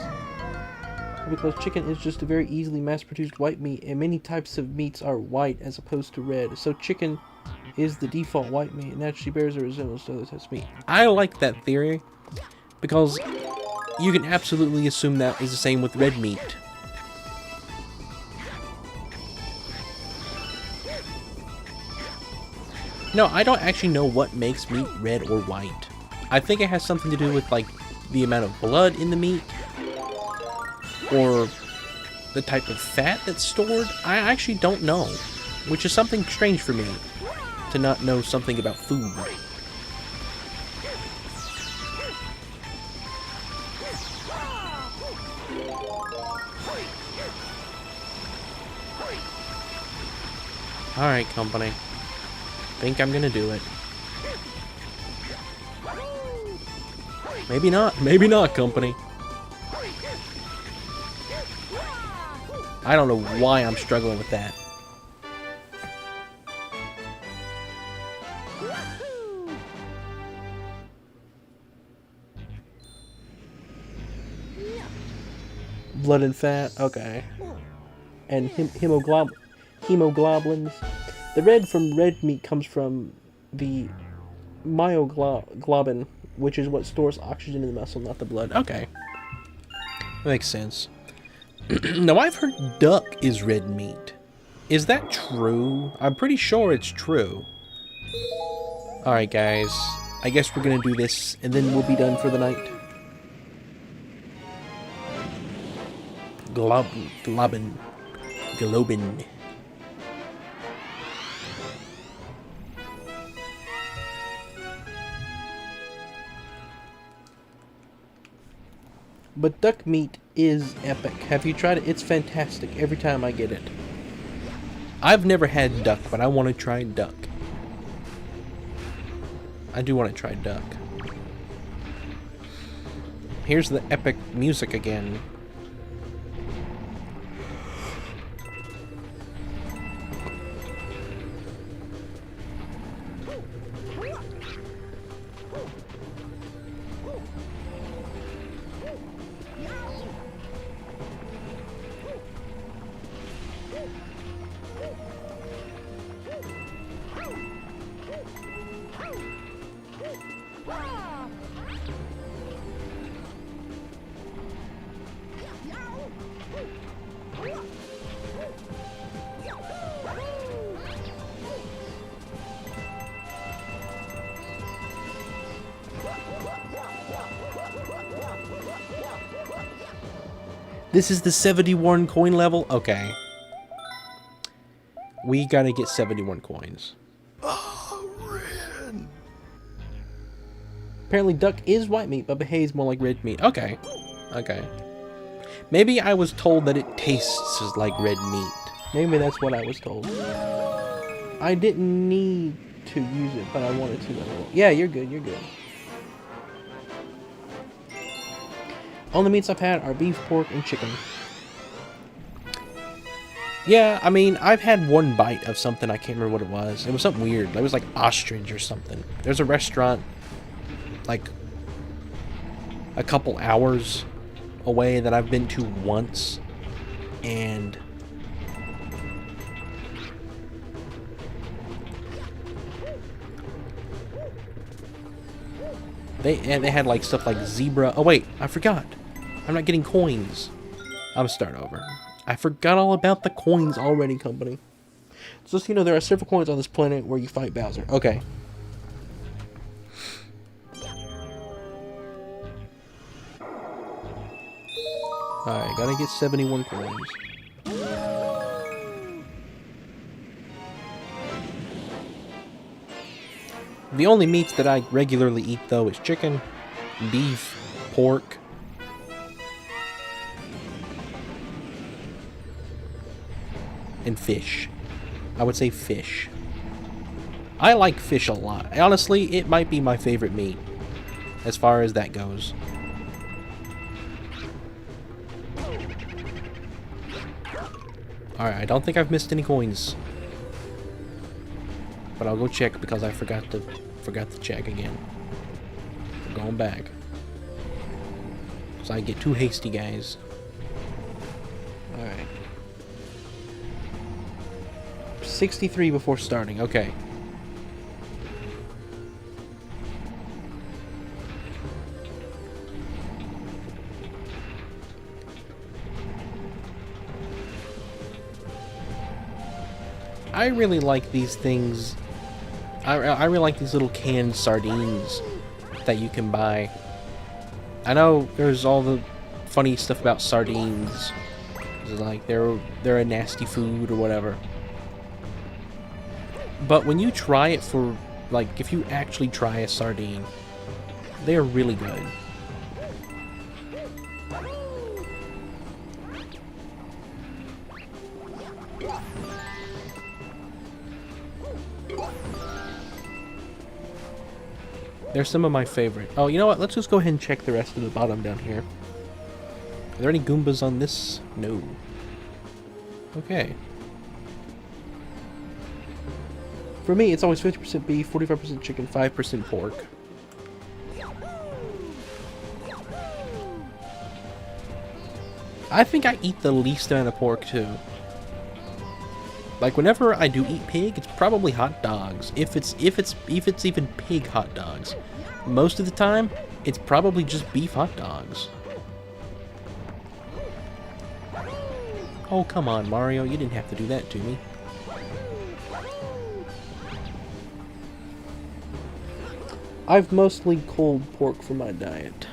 Because chicken is just a very easily mass-produced white meat, and many types of meats are white as opposed to red. So chicken is the default white meat, and naturally bears a resemblance to other types of meat. I like that theory, because you can absolutely assume that is the same with red meat. No, I don't actually know what makes meat red or white. I think it has something to do with, like, the amount of blood in the meat, or the type of fat that's stored. I actually don't know, which is something strange for me, to not know something about food. Alright, company. Think I'm gonna do it. Maybe not. Maybe not, company. I don't know why I'm struggling with that. Blood and fat, okay. And hemoglobins. The red from red meat comes from the myoglobin, which is what stores oxygen in the muscle, not the blood. Okay. Makes sense. Now, I've heard duck is red meat. Is that true? I'm pretty sure it's true. Alright, guys. I guess we're gonna do this, and then we'll be done for the night. Globin. But duck meat is epic. Have you tried it? It's fantastic every time I get it. I've never had duck, but I want to try duck. I do want to try duck. Here's the epic music again. This is the 71 coin level? Okay. We gotta get 71 coins. Oh, Ren. Apparently duck is white meat, but behaves more like red meat. Okay. Okay. Maybe I was told that it tastes like red meat. Maybe that's what I was told. I didn't need to use it, but I wanted to. Yeah, you're good, you're good. All the meats I've had are beef, pork, and chicken. Yeah, I mean, I've had one bite of something, I can't remember what it was. It was something weird. It was like ostrich or something. There's a restaurant, like, a couple hours away that I've been to once, and they had like stuff like zebra. Oh wait, I forgot. I'm not getting coins. I'm start over. I forgot all about the coins already, company. So just, you know, there are several coins on this planet where you fight Bowser. Okay. Alright, gotta get 71 coins. The only meats that I regularly eat, though, is chicken, beef, pork, and fish. I would say fish. I like fish a lot. Honestly, it might be my favorite meat, as far as that goes. Alright, I don't think I've missed any coins. But I'll go check because I forgot to check again. We're going back. Sometimes I get too hasty, guys. Alright. 63 before starting, okay. I really like these things. I really like these little canned sardines that you can buy. I know there's all the funny stuff about sardines. It's like they're a nasty food or whatever. But when you try it for, like, if you actually try a sardine, they're really good. They're some of my favorite. Oh, you know what? Let's just go ahead and check the rest of the bottom down here. Are there any Goombas on this? No. Okay. For me, it's always 50% beef, 45% chicken, 5% pork. I think I eat the least amount of pork, too. Like, whenever I do eat pig, it's probably hot dogs. If it's even pig hot dogs. Most of the time, it's probably just beef hot dogs. Oh, come on, Mario. You didn't have to do that to me. I've mostly cold pork for my diet.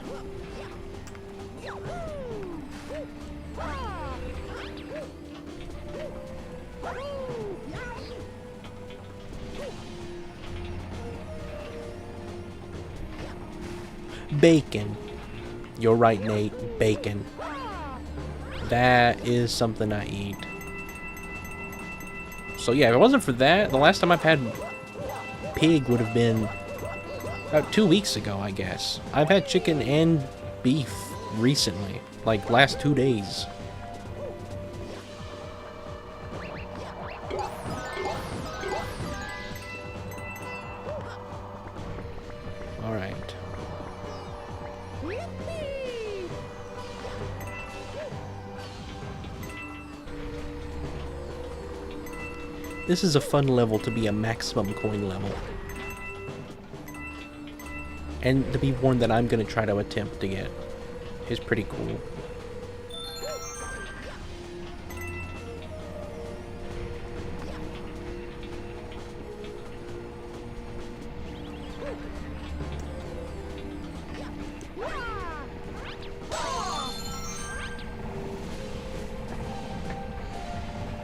Bacon. You're right, Nate. Bacon. That is something I eat. So yeah, if it wasn't for that, the last time I've had pig would have been about 2 weeks ago, I guess. I've had chicken and beef recently, like last 2 days. Alright. This is a fun level to be a maximum coin level. And to be one that I'm going to try to attempt to get is pretty cool.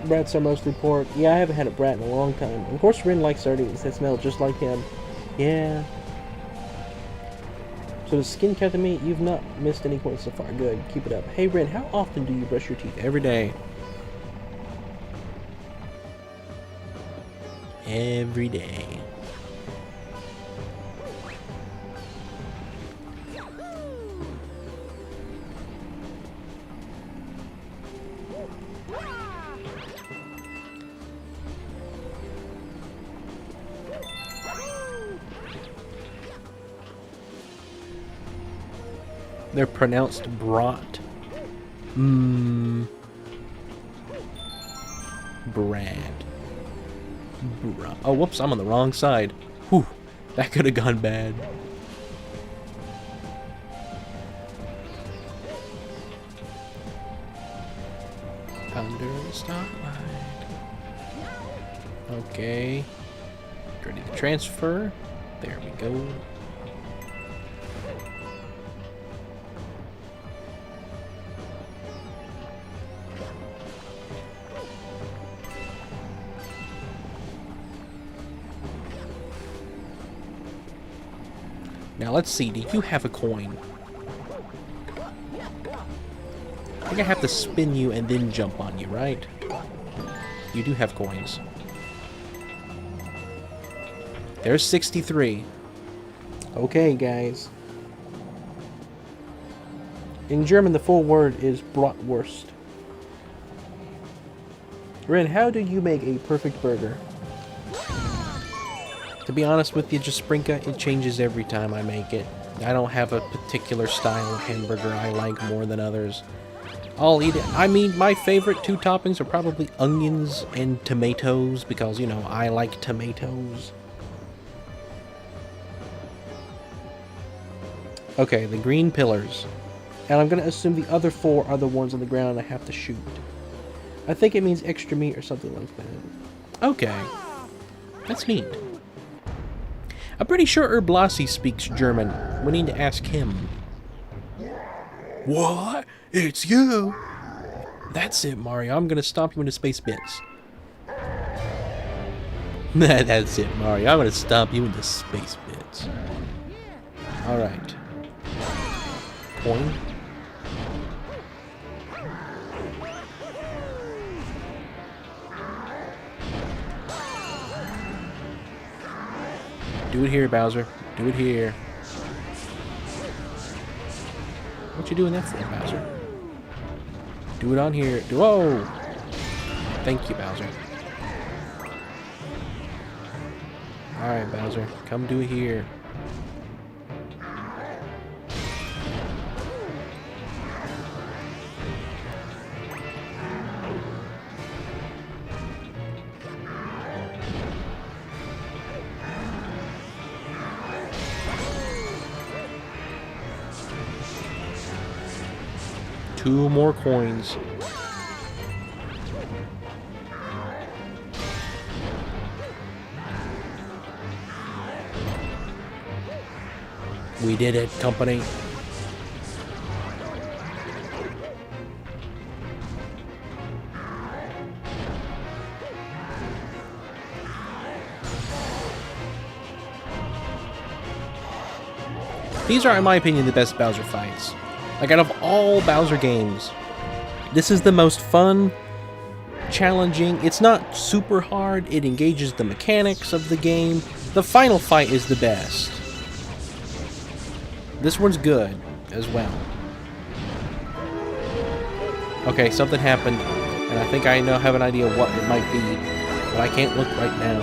Brats are mostly pork. Yeah, I haven't had a brat in a long time. Of course, Rin likes sardines. They smell just like him. Yeah. So the skin cut the meat, you've not missed any points so far. Good, keep it up. Hey Rin, how often do you brush your teeth? Every day. Every day. They're pronounced brat. Brad. Oh, whoops, I'm on the wrong side. Whew, that could have gone bad. Under the stoplight. Okay. Ready to transfer. There we go. Now let's see, do you have a coin? I think I have to spin you and then jump on you, right? You do have coins. There's 63. Okay, guys. In German, the full word is Bratwurst. Ren, how do you make a perfect burger? To be honest with you, Jasprinka, it changes every time I make it. I don't have a particular style of hamburger I like more than others. I'll eat it. I mean, my favorite two toppings are probably onions and tomatoes because, you know, I like tomatoes. Okay, the green pillars. And I'm going to assume the other 4 are the ones on the ground I have to shoot. I think it means extra meat or something like that. Okay. That's neat. I'm pretty sure Erblassi speaks German. We need to ask him. What? It's you. That's it, Mario. I'm going to stomp you into space bits. That's it, Mario. I'm going to stomp you into space bits. Alright. Coin. Do it here, Bowser. Do it here. What you doing that for, Bowser? Do it on here. Whoa! Thank you, Bowser. Alright, Bowser. Come do it here. Two more coins. We did it, company. These are, in my opinion, the best Bowser fights. Like, out of all Bowser games, this is the most fun, challenging. It's not super hard. It engages the mechanics of the game. The final fight is the best. This one's good as well. Okay, something happened, and I think I have an idea what it might be, but I can't look right now.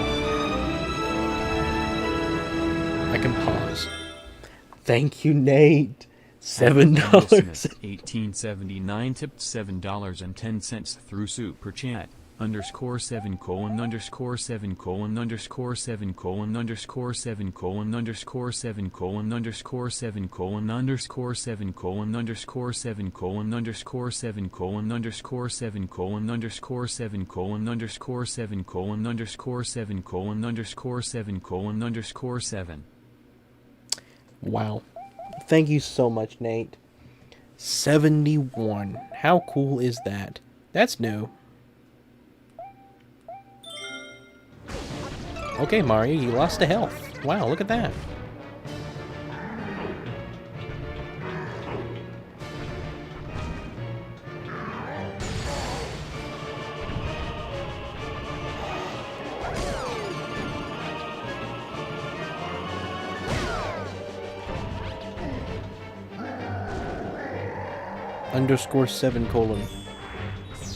I can pause. Thank you, Nate. $7. 1879 tipped $7.10 through Super Chat. _7 colon _7 colon _7 colon _7 colon _7 colon _7 colon _7 colon _7 colon _7 colon _7 colon _7 colon _7 colon _7 colon _7 colon _7. Wow. Thank you so much, Nate. 71. How cool is that? That's new. Okay, Mario, you lost a health. Wow, look at that. _7 colon.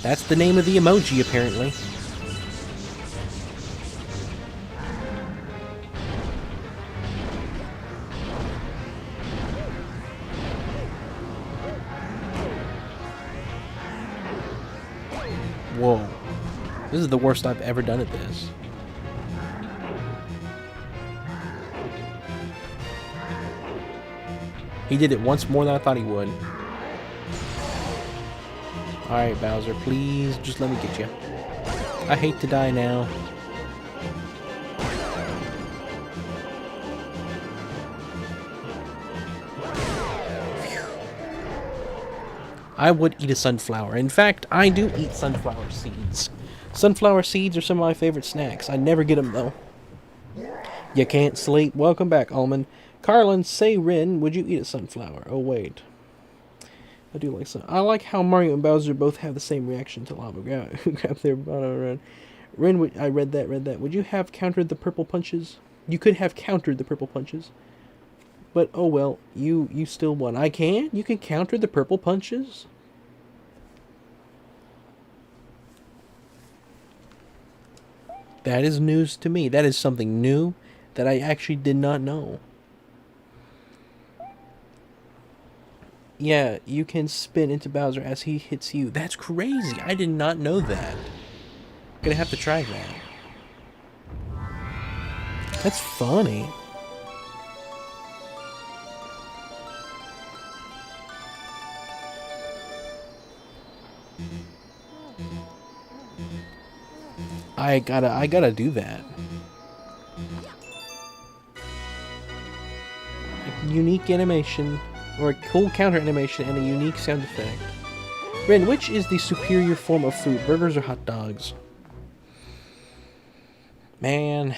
That's the name of the emoji, apparently. Whoa. This is the worst I've ever done at this. He did it once more than I thought he would. Alright, Bowser, please just let me get you. I hate to die now. I would eat a sunflower. In fact, I do eat sunflower seeds. Sunflower seeds are some of my favorite snacks. I never get them, though. You can't sleep. Welcome back, Almond. Carlin, say Rin, would you eat a sunflower? Oh, wait. I do like some. I like how Mario and Bowser both have the same reaction to lava. Grab their bottom run. Rin, I read that. Would you have countered the purple punches? You could have countered the purple punches. But, oh well, you still won. I can? You can counter the purple punches? That is news to me. That is something new that I actually did not know. Yeah, you can spin into Bowser as he hits you. That's crazy. I did not know that. Gonna have to try that. That's funny. I gotta do that. A unique animation, or a cool counter animation, and a unique sound effect. Ren, which is the superior form of food, burgers or hot dogs? Man,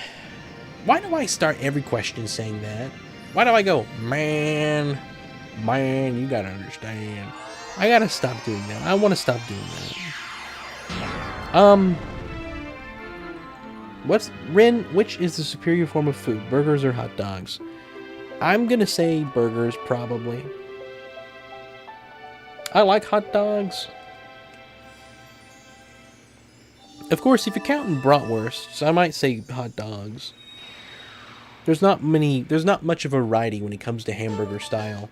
why do I start every question saying that? Why do I go, man, you gotta understand. I gotta stop doing that. I want to stop doing that. What's Ren? Which is the superior form of food, burgers or hot dogs? I'm gonna say burgers, probably. I like hot dogs. Of course, if you're counting bratwursts, I might say hot dogs. There's not much of a variety when it comes to hamburger style.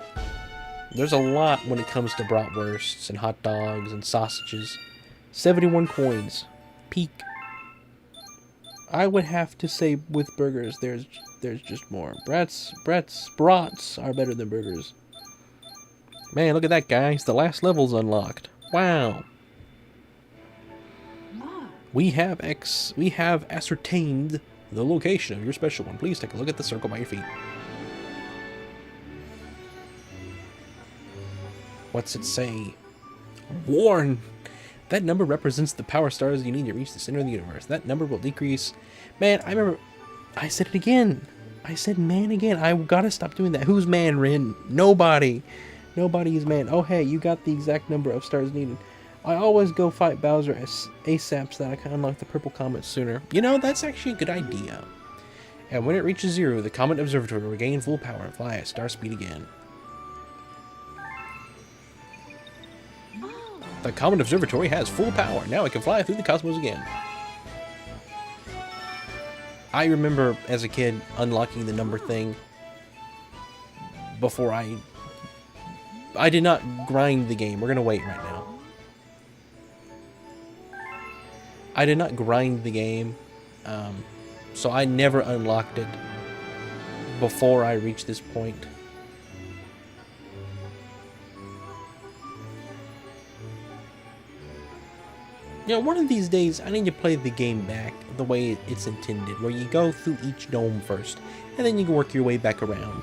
There's a lot when it comes to bratwursts and hot dogs and sausages. 71 coins. Peak. I would have to say with burgers, there's just more. Brats are better than burgers. Man, look at that, guys. The last level's unlocked. Wow. We have ascertained the location of your special one. Please take a look at the circle by your feet. What's it say? Warn! That number represents the power stars you need to reach the center of the universe. That number will decrease. Man, I remember... I said it again. I said man again. I gotta stop doing that. Who's man, Rin? Nobody. Nobody is man. Oh, hey, you got the exact number of stars needed. I always go fight Bowser as ASAP so that I can unlock the purple comet sooner. You know, that's actually a good idea. And when it reaches 0, the Comet Observatory will regain full power and fly at star speed again. The Comet Observatory has full power. Now it can fly through the cosmos again. I remember as a kid unlocking the number thing before I did not grind the game. We're going to wait right now. I did not grind the game, so I never unlocked it before I reached this point. You know, one of these days, I need to play the game back the way it's intended, where you go through each dome first, and then you can work your way back around.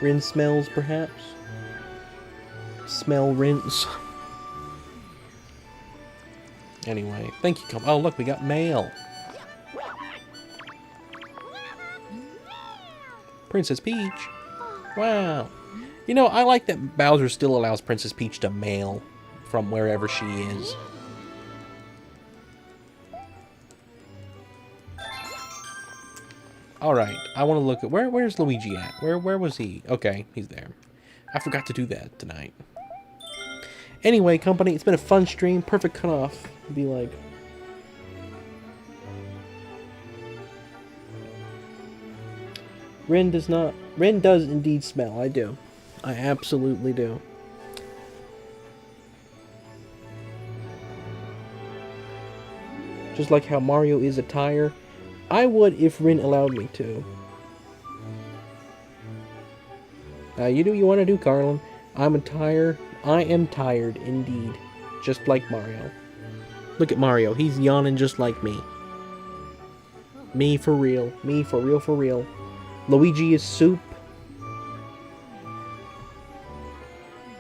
Rin smells, perhaps? Smell rinse. Anyway, thank you. Oh, look, we got mail. Princess Peach. Wow. You know, I like that Bowser still allows Princess Peach to mail from wherever she is. Alright, I want to look at... Where's Luigi at? Where was he? Okay, he's there. I forgot to do that tonight. Anyway, company, it's been a fun stream. Perfect cutoff. Be like... Rin does indeed smell. I do. I absolutely do. Just like how Mario is a tire. I would if Rin allowed me to. You do what you want to do, Carlin. I'm a tire. I am tired, indeed. Just like Mario. Look at Mario. He's yawning just like me. Me for real. Me for real, for real. Luigi is soup.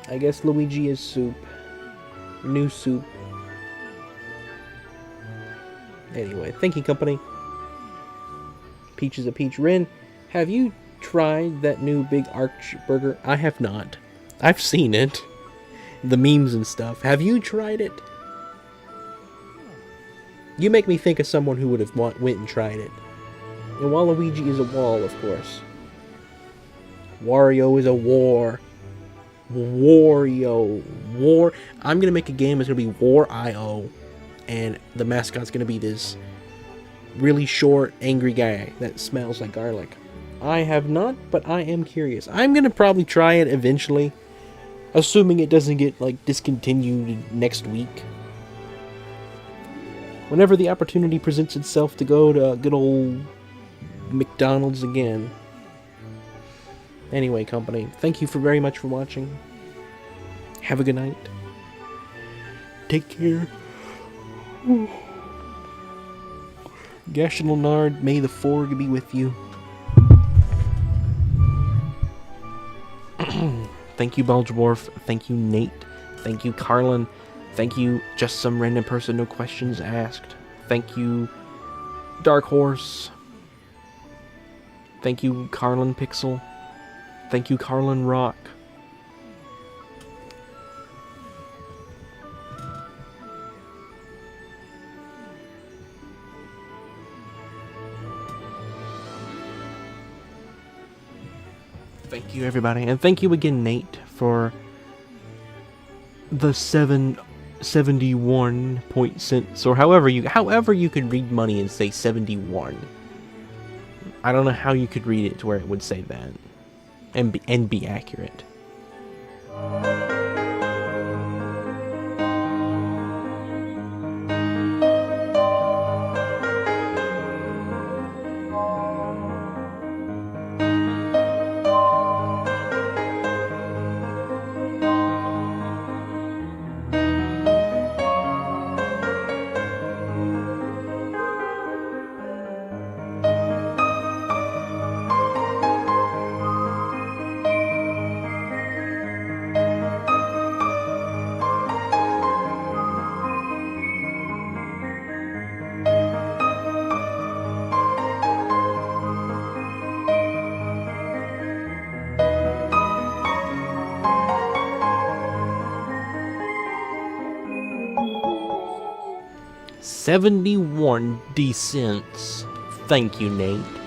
I guess Luigi is soup. New soup. Anyway, thank you, company. Peach is a peach. Rin, have you tried that new Big Arch burger? I have not. I've seen it. The memes and stuff. Have you tried it? You make me think of someone who would have went and tried it. And Waluigi is a wall, of course. Wario is a war. Wario. War. I'm gonna make a game that's gonna be War.io, and the mascot's gonna be this really short, angry guy that smells like garlic. I have not, but I am curious. I'm gonna probably try it eventually, assuming it doesn't get like discontinued next week. Whenever the opportunity presents itself to go to good old McDonald's again. Anyway, company, thank you very much for watching. Have a good night. Take care. Gashinal Nard, may the Forg be with you. Thank you, Bulgedwarf. Thank you, Nate. Thank you, Carlin. Thank you, just some random person, no questions asked. Thank you, Dark Horse. Thank you, Carlin Pixel. Thank you, Carlin Rock. Thank you, everybody, and thank you again, Nate, for the 71 point cents, or however you could read money and say 71. I don't know how you could read it to where it would say that and be accurate. $71 cents. Thank you, Nate.